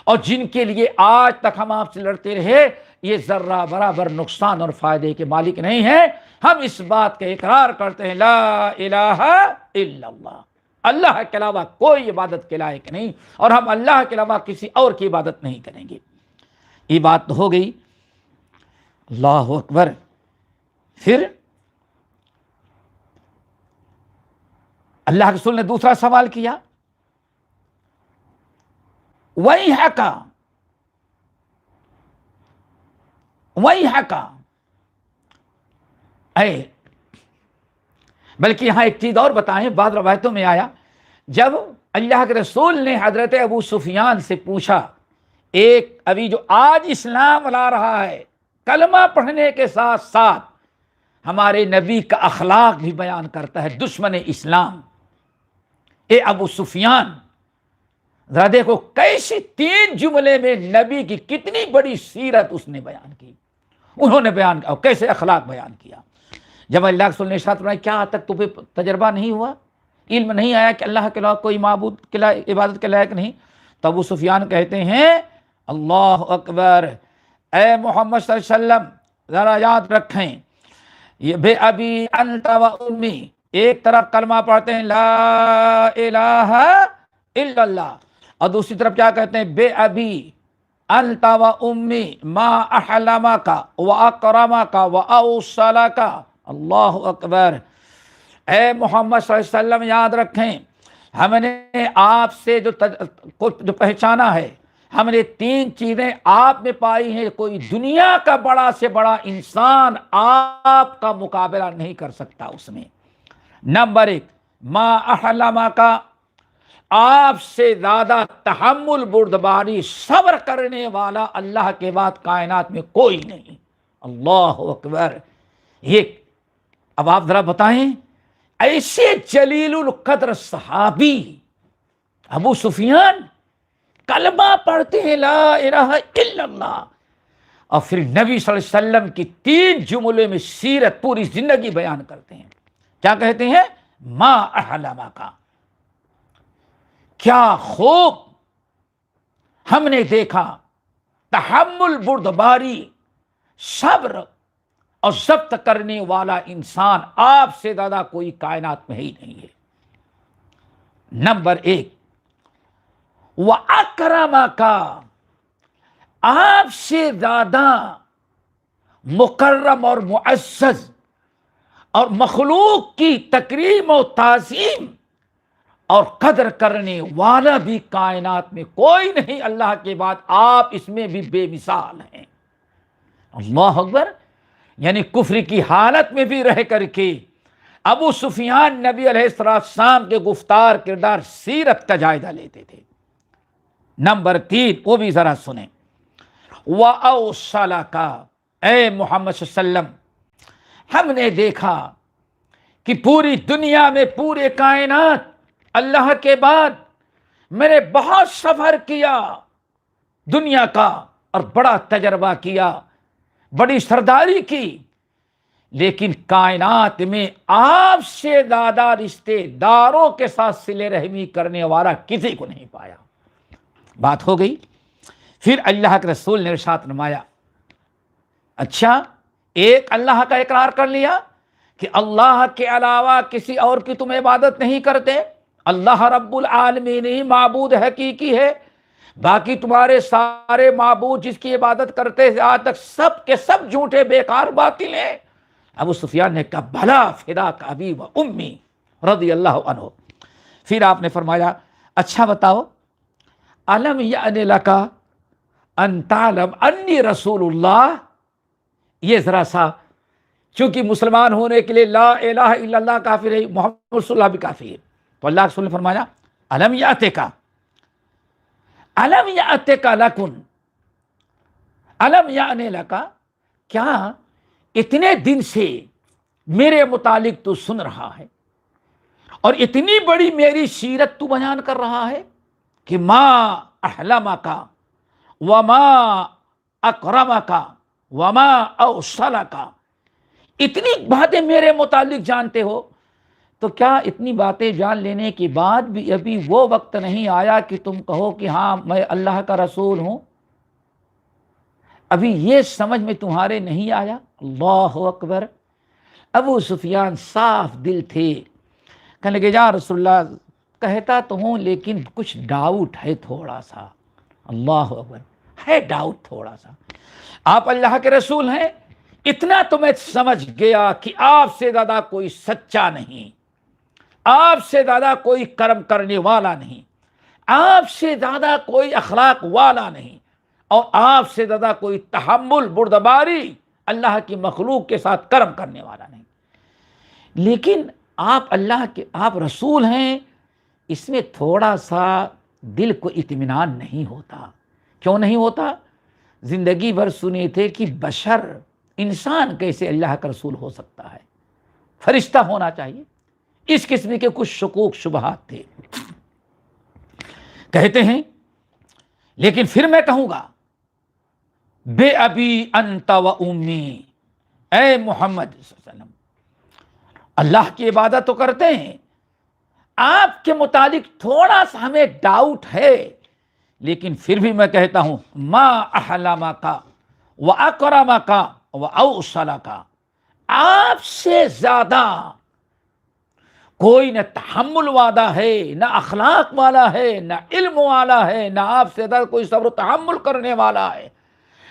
اور جن کے لیے آج تک ہم آپ سے لڑتے رہے، یہ ذرہ برابر نقصان اور فائدے کے مالک نہیں ہیں۔ ہم اس بات کا اقرار کرتے ہیں، لا الہ الا اللہ، اللہ کے علاوہ کوئی عبادت کے لائق نہیں، اور ہم اللہ کے علاوہ کسی اور کی عبادت نہیں کریں گے۔ یہ بات تو ہو گئی، اللہ اکبر۔ پھر اللہ کے رسول نے دوسرا سوال کیا، وَيْحَكَ وَيْحَكَ، اے، بلکہ یہاں ایک چیز اور بتائیں، بعض روایتوں میں آیا جب اللہ کے رسول نے حضرت ابو سفیان سے پوچھا، ایک ابھی جو آج اسلام لا رہا ہے، کلمہ پڑھنے کے ساتھ ساتھ ہمارے نبی کا اخلاق بھی بیان کرتا ہے، دشمن اسلام، اے ابو سفیان، ذرا دیکھو کیسی 3 جملے میں نبی کی کتنی بڑی سیرت اس نے بیان کی، انہوں نے بیان کیا، اور کیسے اخلاق بیان کیا۔ جب اللہ کے رسول نے ارشاد فرمایا، کیا تک تمہیں تجربہ نہیں ہوا، علم نہیں آیا کہ اللہ کے علاوہ کوئی معبود کے عبادت کے لائق نہیں؟ تو ابو سفیان کہتے ہیں، اللہ اکبر، اے محمد صلی اللہ علیہ وسلم، ذرا یاد رکھیں، یہ بے ابی انت و امی، ایک طرف کلمہ پڑھتے ہیں لا الہ الا اللہ، اور دوسری طرف کیا کہتے ہیں، بے ابی انت و امی ما احلمک و اکرمک و اوصلک، اللہ اکبر۔ اے محمد صلی اللہ علیہ وسلم، یاد رکھیں، ہم نے آپ سے جو پہچانا ہے، ہم نے 3 چیزیں آپ میں پائی ہیں، کوئی دنیا کا بڑا سے بڑا انسان آپ کا مقابلہ نہیں کر سکتا اس میں۔ نمبر 1، ما احلمک، آپ سے زیادہ تحمل، بردباری، صبر کرنے والا اللہ کے بعد کائنات میں کوئی نہیں، اللہ اکبر۔ یہ اب آپ ذرا بتائیں، ایسے جلیل القدر صحابی ابو سفیان کلمہ پڑھتے ہیں لا الہ الا اللہ، اور پھر نبی صلی اللہ علیہ وسلم کی 3 جملے میں سیرت، پوری زندگی بیان کرتے ہیں۔ کیا کہتے ہیں؟ ما احلمک، کیا خوب ہم نے دیکھا، تحمل، بردباری، صبر اور ضبط کرنے والا انسان آپ سے زیادہ کوئی کائنات میں ہی نہیں ہے۔ نمبر 1، وَأَكْرَمَكَ، آپ سے زیادہ مکرم اور معزز اور مخلوق کی تکریم و تعظیم اور قدر کرنے والا بھی کائنات میں کوئی نہیں اللہ کے بعد، آپ اس میں بھی بے مثال ہیں، اللہ اکبر۔ یعنی کفر کی حالت میں بھی رہ کر کے ابو سفیان نبی علیہ السلام کے گفتار، کردار، سیرت کا جائزہ لیتے تھے۔ نمبر 3، وہ بھی ذرا سنیں، وَأَوْصَلَكَ، اے محمد صلی اللہ علیہ وسلم، ہم نے دیکھا کہ پوری دنیا میں، پورے کائنات، اللہ کے بعد میں نے بہت سفر کیا دنیا کا، اور بڑا تجربہ کیا، بڑی سرداری کی، لیکن کائنات میں آپ سے زیادہ رشتے داروں کے ساتھ صلہ رحمی کرنے والا کسی کو نہیں پایا۔ بات ہو گئی۔ پھر اللہ کے رسول نے ارشاد فرمایا، اچھا، ایک اللہ کا اقرار کر لیا کہ اللہ کے علاوہ کسی اور کی تم عبادت نہیں کرتے، اللہ رب العالمین ہی معبود حقیقی ہے، باقی تمہارے سارے معبود جس کی عبادت کرتے ہیں آج تک سب کے سب جھوٹے، بیکار، باطل ہیں۔ ابو سفیان نے کہا، بھلا فداک ابی و امی رضی اللہ عنہ۔ پھر آپ نے فرمایا، اچھا بتاؤ، الم یأن لک ان تعلم انی رسول اللہ، یہ ذرا سا، چونکہ مسلمان ہونے کے لیے لا الہ الا اللہ کافی ہے، محمد رسول اللہ بھی کافی ہے، تو اللہ کے رسول نے فرمایا، الم یأتک، الم یأتک لکن، الم یأن لک، کیا اتنے دن سے میرے متعلق تو سن رہا ہے، اور اتنی بڑی میری سیرت تو بیان کر رہا ہے کہ ما احلمک وما اکرمک وما اوصلک، اتنی باتیں میرے متعلق جانتے ہو، تو کیا اتنی باتیں جان لینے کے بعد بھی ابھی وہ وقت نہیں آیا کہ تم کہو کہ ہاں میں اللہ کا رسول ہوں؟ ابھی یہ سمجھ میں تمہارے نہیں آیا؟ اللہ اکبر۔ ابو سفیان صاف دل تھے، کہنے لگے یا رسول اللہ کہتا تو ہوں لیکن کچھ ڈاؤٹ ہے تھوڑا سا۔ اللہ اکبر، ہے ڈاؤٹ تھوڑا سا۔ آپ اللہ کے رسول ہیں، اتنا تو میں سمجھ گیا کہ آپ سے زیادہ کوئی سچا نہیں، آپ سے زیادہ کوئی کرم کرنے والا نہیں، آپ سے زیادہ کوئی اخلاق والا نہیں، اور آپ سے زیادہ کوئی تحمل بردباری اللہ کی مخلوق کے ساتھ کرم کرنے والا نہیں۔ لیکن آپ اللہ کے آپ رسول ہیں، اس میں تھوڑا سا دل کو اطمینان نہیں ہوتا۔ کیوں نہیں ہوتا؟ زندگی بھر سنے تھے کہ بشر انسان کیسے اللہ کا رسول ہو سکتا ہے، فرشتہ ہونا چاہیے، اس قسم کے کچھ شکوک شبہات تھے۔ کہتے ہیں لیکن پھر میں کہوں گا بے ابی انت و امی، اے محمد صلی اللہ علیہ وسلم، اللہ کی عبادت تو کرتے ہیں، آپ کے متعلق تھوڑا سا ہمیں ڈاؤٹ ہے، لیکن پھر بھی میں کہتا ہوں ما احلمک و اکرمک و اوصلک، آپ سے زیادہ کوئی نہ تحمل والا ہے، نہ اخلاق والا ہے، نہ علم والا ہے، نہ آپ سے زیادہ کوئی صبر و تحمل کرنے والا ہے،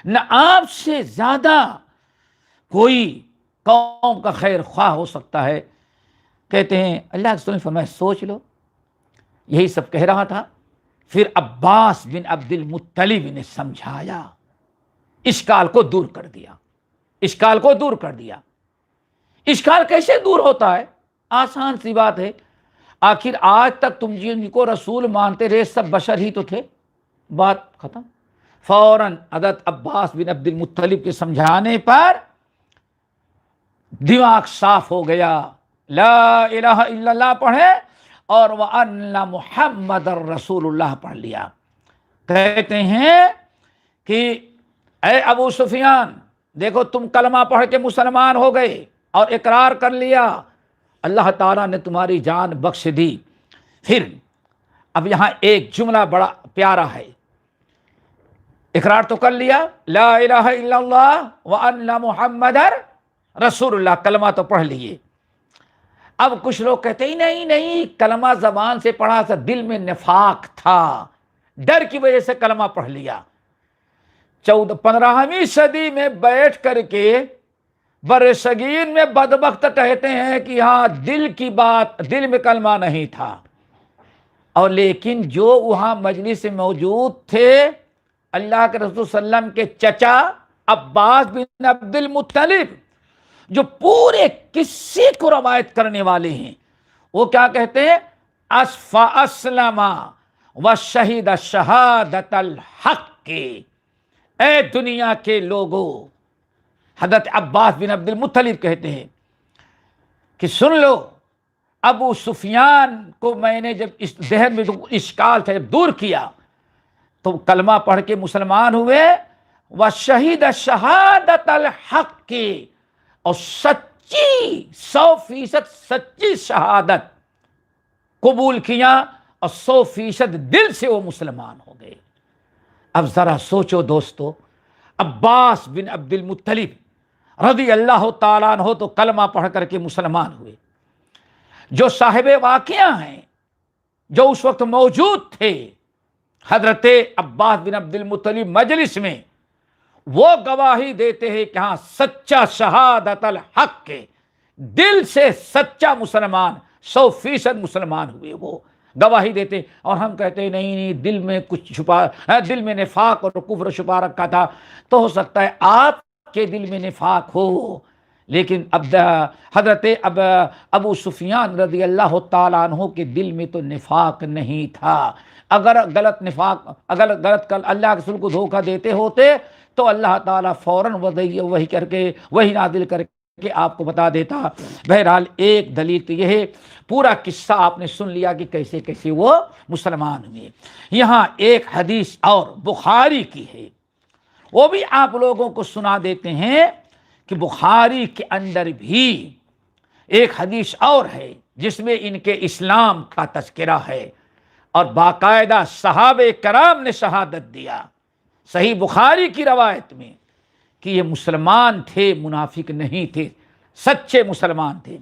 نہ آپ سے زیادہ کوئی قوم کا خیر خواہ ہو سکتا ہے۔ کہتے ہیں اللہ کے رسول نے فرمایا سوچ لو، یہی سب کہہ رہا تھا۔ پھر عباس بن عبد المطلب نے سمجھایا، اشکال کو دور کر دیا، اشکال کو دور کر دیا۔ اشکال کیسے دور ہوتا ہے؟ آسان سی بات ہے، آخر آج تک تم جن کو رسول مانتے رہے سب بشر ہی تو تھے، بات ختم۔ فوراً حضرت عباس بن عبد المطلب کے سمجھانے پر دماغ صاف ہو گیا، لا الہ الا اللہ پڑھے اور وَأَنَّ مُحَمَّدَ الرَّسُولُ اللہ پڑھ لیا۔ کہتے ہیں کہ اے ابو سفیان دیکھو تم کلمہ پڑھ کے مسلمان ہو گئے اور اقرار کر لیا، اللہ تعالیٰ نے تمہاری جان بخش دی۔ پھر اب یہاں ایک جملہ بڑا پیارا ہے، اقرار تو کر لیا لا الہ الا اللہ وَأَنَّ مُحَمَّدَ رسول اللہ، کلمہ تو پڑھ لیے۔ اب کچھ لوگ کہتے ہیں نہیں نہیں، کلمہ زبان سے پڑھا تھا، دل میں نفاق تھا، ڈر کی وجہ سے کلمہ پڑھ لیا۔ 15ویں صدی میں بیٹھ کر کے برصغیر میں بدبخت کہتے ہیں کہ ہاں دل کی بات، دل میں کلمہ نہیں تھا، اور لیکن جو وہاں مجلس میں موجود تھے اللہ کے رسول صلی اللہ علیہ وسلم کے چچا عباس بن عبد المطلب، جو پورے قصے کو روایت کرنے والے ہیں، وہ کیا کہتے ہیں اسلم و شہید شہادت الحق کے، اے دنیا کے لوگوں، حضرت عباس بن عبد المطلب کہتے ہیں کہ سن لو، ابو سفیان کو میں نے جب اس ذہن میں اشکال تھا جب دور کیا تو کلمہ پڑھ کے مسلمان ہوئے، وشہید شہادت الحق کی، اور سچی 100% سچی شہادت قبول کیا، اور 100% دل سے وہ مسلمان ہو گئے۔ اب ذرا سوچو دوستو، عباس بن عبد المطلب رضی اللہ تعالیٰ عنہ تو کلمہ پڑھ کر کے مسلمان ہوئے، جو صاحب واقعہ ہیں، جو اس وقت موجود تھے حضرت عباس بن عبد المطلب مجلس میں، وہ گواہی دیتے ہیں کہ ہاں سچا شہادت الحق کے، دل سے سچا مسلمان، 100% مسلمان ہوئے، وہ گواہی دیتے۔ اور ہم کہتے ہیں نہیں نہیں، دل میں کچھ چھپا، دل میں نفاق اور کفر چھپا رکھا تھا، تو ہو سکتا ہے آپ کے دل میں نفاق ہو، لیکن حضرت ابو سفیان رضی اللہ تعالیٰ عنہ کے دل میں تو نفاق نہیں تھا۔ اگر غلط اللہ کے رسول کو دھوکہ دیتے ہوتے تو اللہ تعالیٰ فوراً وہی نازل کر کہ آپ کو بتا دیتا۔ بہرحال ایک دلیل تو یہ ہے، پورا قصہ آپ نے سن لیا کہ کیسے کیسے وہ مسلمان ہوئے۔ یہاں ایک حدیث اور بخاری کی ہے، وہ بھی آپ لوگوں کو سنا دیتے ہیں کہ بخاری کے اندر بھی ایک حدیث اور ہے جس میں ان کے اسلام کا تذکرہ ہے، اور باقاعدہ صحابہ کرام نے شہادت دیا صحیح بخاری کی روایت میں کہ یہ مسلمان تھے، منافق نہیں تھے، سچے مسلمان تھے۔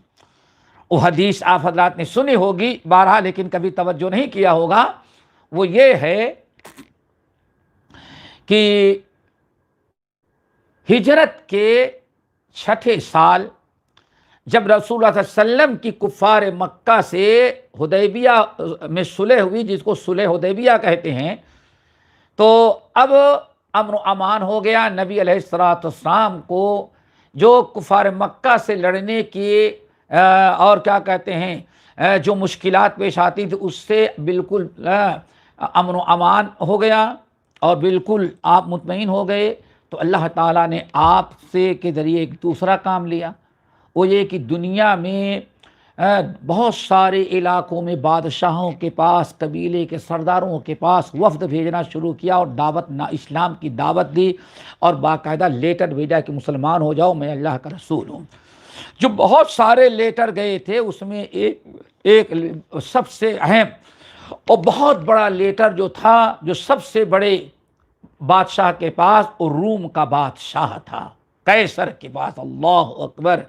وہ حدیث آپ حضرات نے سنی ہوگی بارہا، لیکن کبھی توجہ نہیں کیا ہوگا۔ وہ یہ ہے کہ ہجرت کے 6 سال جب رسول اللہ صلی اللہ علیہ وسلم کی کفار مکہ سے حدیبیہ میں صلح ہوئی، جس کو صلح حدیبیہ کہتے ہیں، تو اب امن و امان ہو گیا۔ نبی علیہ السلام کو جو کفار مکہ سے لڑنے کی اور کیا کہتے ہیں جو مشکلات پیش آتی تھی، اس سے بالکل امن و امان ہو گیا اور بالکل آپ مطمئن ہو گئے۔ تو اللہ تعالیٰ نے آپ سے کے ذریعے ایک دوسرا کام لیا، وہ یہ کہ دنیا میں بہت سارے علاقوں میں بادشاہوں کے پاس، قبیلے کے سرداروں کے پاس وفد بھیجنا شروع کیا، اور دعوت اسلام کی دعوت دی، اور باقاعدہ لیٹر بھیجا کہ مسلمان ہو جاؤ، میں اللہ کا رسول ہوں۔ جو بہت سارے لیٹر گئے تھے، اس میں ایک سب سے اہم اور بہت بڑا لیٹر جو تھا، جو سب سے بڑے بادشاہ کے پاس، اور روم کا بادشاہ تھا، قیصر کے پاس۔ اللہ اکبر!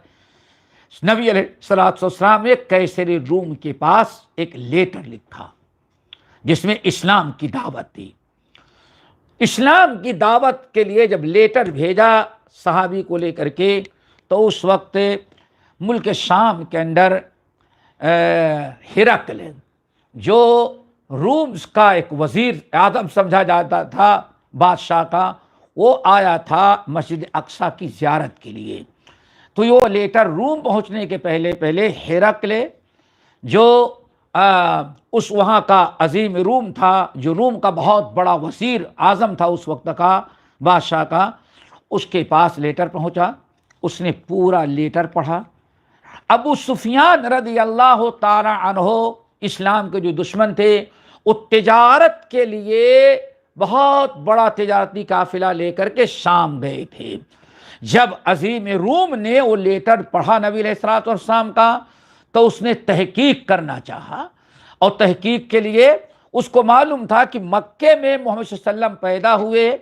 نبی علیہ السلام نے قیصر روم کے پاس ایک لیٹر لکھا جس میں اسلام کی دعوت دی۔ اسلام کی دعوت کے لیے جب لیٹر بھیجا صحابی کو لے کر کے، تو اس وقت ملک شام کے اندر ہرقل، جو روم کا ایک وزیر اعظم سمجھا جاتا تھا بادشاہ کا، وہ آیا تھا مسجد اقصی کی زیارت کے لیے۔ تو یہ لیٹر روم پہنچنے کے پہلے ہرقل، جو اس وہاں کا عظیم روم تھا، جو روم کا بہت بڑا وزیر اعظم تھا اس وقت کا بادشاہ کا، اس کے پاس لیٹر پہنچا۔ اس نے پورا لیٹر پڑھا۔ ابو سفیان رضی اللہ تعالی عنہ، اسلام کے جو دشمن تھے، وہ تجارت کے لیے بہت بڑا تجارتی قافلہ لے کر کے شام گئے تھے۔ جب عظیم روم نے وہ لیٹر پڑھا نبی علیہ السلام کا، تو اس نے تحقیق کرنا چاہا، اور تحقیق کے لیے اس کو معلوم تھا کہ مکے میں محمد صلی اللہ علیہ وسلم پیدا ہوئے،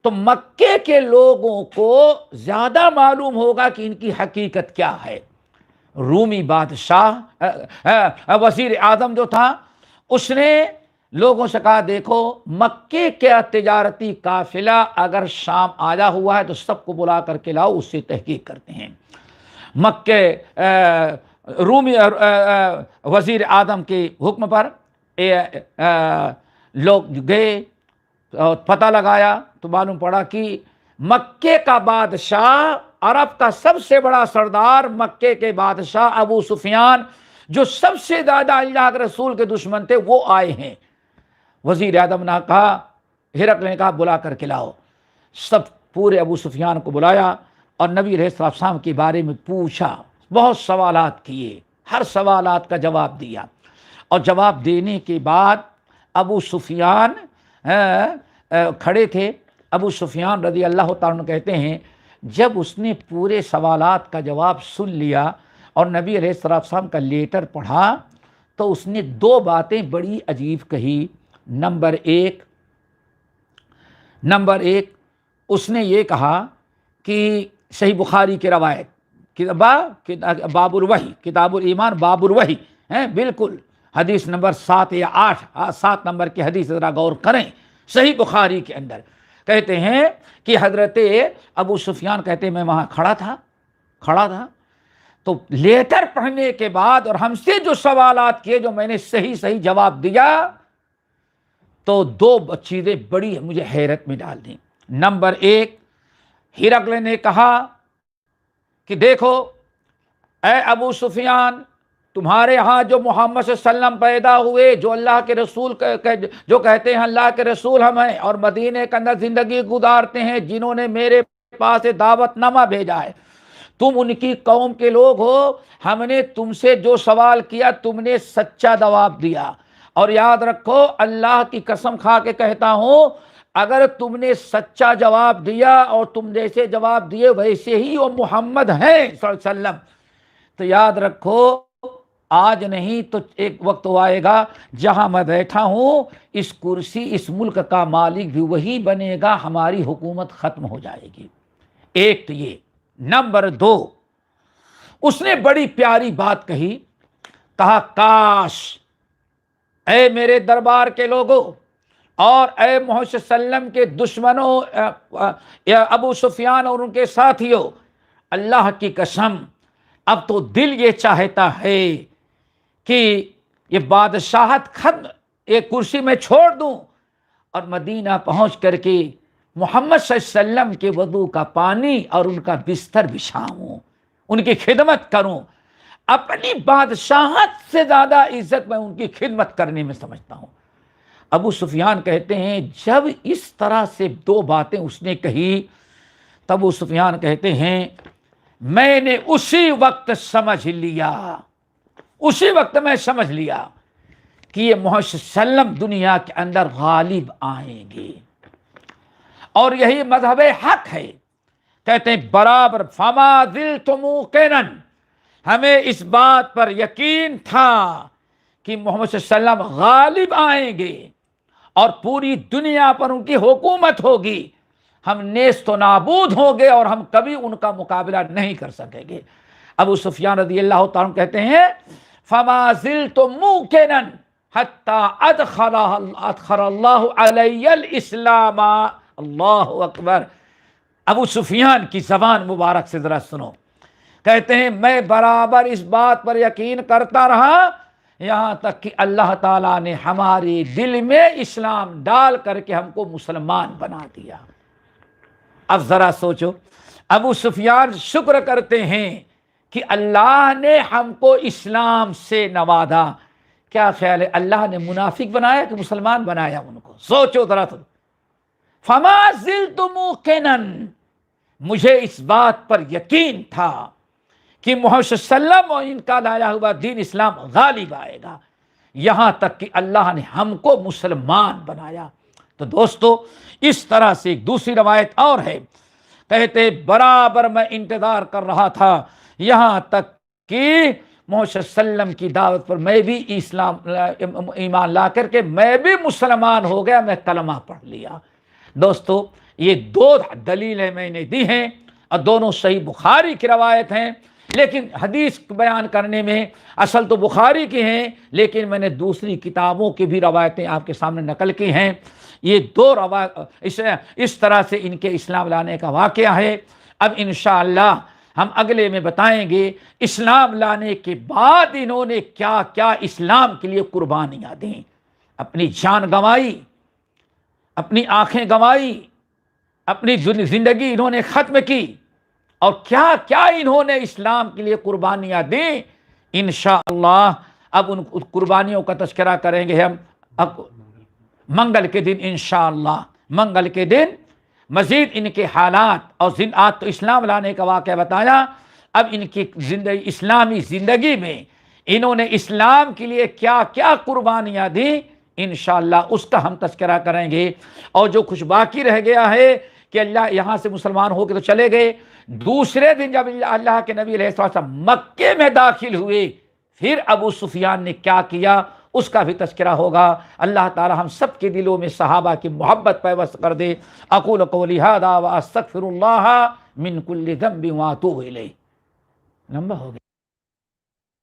تو مکے کے لوگوں کو زیادہ معلوم ہوگا کہ ان کی حقیقت کیا ہے۔ رومی بادشاہ وزیر اعظم جو تھا، اس نے لوگوں سے کہا، دیکھو مکے کا تجارتی قافلہ اگر شام آیا ہوا ہے تو سب کو بلا کر کے لاؤ، اس سے تحقیق کرتے ہیں۔ مکے رومی وزیر اعظم کے حکم پر لوگ گئے اور پتہ لگایا، تو معلوم پڑا کہ مکے کا بادشاہ، عرب کا سب سے بڑا سردار، مکے کے بادشاہ ابو سفیان، جو سب سے زیادہ اللہ کے رسول کے دشمن تھے، وہ آئے ہیں۔ وزیر اعظم نے کہا، ہرقل نے کہا، بلا کر کے لاؤ۔ سب پورے ابو سفیان کو بلایا اور نبی علیہ السلام کے بارے میں پوچھا، بہت سوالات کیے، ہر سوالات کا جواب دیا، اور جواب دینے کے بعد ابو سفیان کھڑے تھے۔ ابو سفیان رضی اللہ تعالیٰ عنہ کہتے ہیں، جب اس نے پورے سوالات کا جواب سن لیا اور نبی علیہ السلام کا لیٹر پڑھا، تو اس نے 2 باتیں بڑی عجیب کہی۔ نمبر ایک اس نے یہ کہا کہ صحیح بخاری کی روایت، باب الوحی، کتاب الایمان، باب الوحی ہے، بالکل حدیث نمبر 7 یا 7 نمبر کی حدیث، ذرا غور کریں، صحیح بخاری کے اندر کہتے ہیں کہ حضرت ابو سفیان کہتے ہیں، میں وہاں کھڑا تھا، تو لیٹر پڑھنے کے بعد اور ہم سے جو سوالات کیے، جو میں نے صحیح جواب دیا، تو 2 چیزیں بڑی مجھے حیرت میں ڈال دیں۔ نمبر 1، ہرقل نے کہا کہ دیکھو اے ابو سفیان، تمہارے ہاں جو محمد صلی اللہ علیہ وسلم پیدا ہوئے، جو اللہ کے رسول جو کہتے ہیں اللہ کے رسول ہم ہیں، اور مدینے کے اندر زندگی گزارتے ہیں، جنہوں نے میرے پاس دعوت نامہ بھیجا ہے، تم ان کی قوم کے لوگ ہو، ہم نے تم سے جو سوال کیا تم نے سچا جواب دیا، اور یاد رکھو اللہ کی قسم کھا کے کہتا ہوں اگر تم نے سچا جواب دیا اور تم جیسے جواب دیے ویسے ہی وہ محمد ہیں صلی اللہ علیہ وسلم، تو یاد رکھو آج نہیں تو ایک وقت وہ آئے گا جہاں میں بیٹھا ہوں اس کرسی اس ملک کا مالک بھی وہی بنے گا، ہماری حکومت ختم ہو جائے گی۔ ایک تو یہ۔ نمبر 2، اس نے بڑی پیاری بات کہی، کہا کاش اے میرے دربار کے لوگوں اور اے محمد صلی اللہ علیہ وسلم کے دشمنوں ابو سفیان اور ان کے ساتھیوں، اللہ کی قسم اب تو دل یہ چاہتا ہے کہ یہ بادشاہت ختم، ایک کرسی میں چھوڑ دوں اور مدینہ پہنچ کر کے محمد صلی اللہ علیہ وسلم کے وضو کا پانی اور ان کا بستر بچھاؤں، ان کی خدمت کروں۔ اپنی بادشاہت سے زیادہ عزت میں ان کی خدمت کرنے میں سمجھتا ہوں۔ ابو سفیان کہتے ہیں جب اس طرح سے 2 باتیں اس نے کہی تب ابو سفیان کہتے ہیں میں نے اسی وقت سمجھ لیا، اسی وقت میں سمجھ لیا کہ یہ محمد صلی اللہ علیہ وسلم دنیا کے اندر غالب آئیں گے، اور یہی مذہب حق ہے۔ کہتے ہیں برابر فما زلت موقنا، ہمیں اس بات پر یقین تھا کہ محمد صلی اللہ علیہ وسلم غالب آئیں گے اور پوری دنیا پر ان کی حکومت ہوگی، ہم نیست و نابود ہوں گے اور ہم کبھی ان کا مقابلہ نہیں کر سکیں گے۔ ابو سفیان رضی اللہ تعالیٰ عنہ کہتے ہیں فما زلت موقنا حتی ادخل اللہ علی الاسلام، اللہ اکبر۔ ابو سفیان کی زبان مبارک سے ذرا سنو، کہتے ہیں میں برابر اس بات پر یقین کرتا رہا یہاں تک کہ اللہ تعالیٰ نے ہمارے دل میں اسلام ڈال کر کے ہم کو مسلمان بنا دیا۔ اب ذرا سوچو، ابو سفیان شکر کرتے ہیں کہ اللہ نے ہم کو اسلام سے نوازا۔ کیا خیال ہے اللہ نے منافق بنایا کہ مسلمان بنایا ان کو؟ سوچو ذرا تو۔ فما زلت موقنا، مجھے اس بات پر یقین تھا کہ محمد صلی اللہ علیہ وسلم اور ان کا لایا ہوا دین اسلام غالب آئے گا، یہاں تک کہ اللہ نے ہم کو مسلمان بنایا۔ تو دوستو اس طرح سے ایک دوسری روایت اور ہے، کہتے برابر میں انتظار کر رہا تھا یہاں تک کہ محمد صلی اللہ علیہ وسلم کی دعوت پر میں بھی ایمان لا کر کے میں بھی مسلمان ہو گیا، میں کلمہ پڑھ لیا۔ دوستو یہ 2 دلیلیں میں نے دی ہیں اور دونوں صحیح بخاری کی روایت ہیں، لیکن حدیث بیان کرنے میں اصل تو بخاری کی ہیں، لیکن میں نے دوسری کتابوں کی بھی روایتیں آپ کے سامنے نقل کی ہیں۔ یہ 2 روایت اس طرح سے ان کے اسلام لانے کا واقعہ ہے۔ اب انشاءاللہ ہم اگلے میں بتائیں گے اسلام لانے کے بعد انہوں نے کیا کیا اسلام کے لیے قربانیاں دیں، اپنی جان گنوائی، اپنی آنکھیں گنوائی، اپنی زندگی انہوں نے ختم کی، اور کیا کیا انہوں نے اسلام کے لیے قربانیاں دیں۔ انشاءاللہ اب ان قربانیوں کا تذکرہ کریں گے ہم اب منگل کے دن، انشاءاللہ منگل کے دن مزید ان کے حالات اور آج تو اسلام لانے کا واقعہ بتایا، اب ان کی زندگی اسلامی زندگی میں انہوں نے اسلام کے لیے کیا کیا قربانیاں دیں، انشاءاللہ اس کا ہم تذکرہ کریں گے۔ اور جو کچھ باقی رہ گیا ہے کہ اللہ یہاں سے مسلمان ہو کے تو چلے گئے، دوسرے دن جب اللہ کے نبی علیہ السلام مکے میں داخل ہوئے پھر ابو سفیان نے کیا کیا اس کا بھی تذکرہ ہوگا۔ اللہ تعالی ہم سب کے دلوں میں صحابہ کی محبت پیوست کر دے۔ اقول قولی ھذا واستغفر اللہ من کل ذنب واتوب الیہ۔ لمبا ہو گیا۔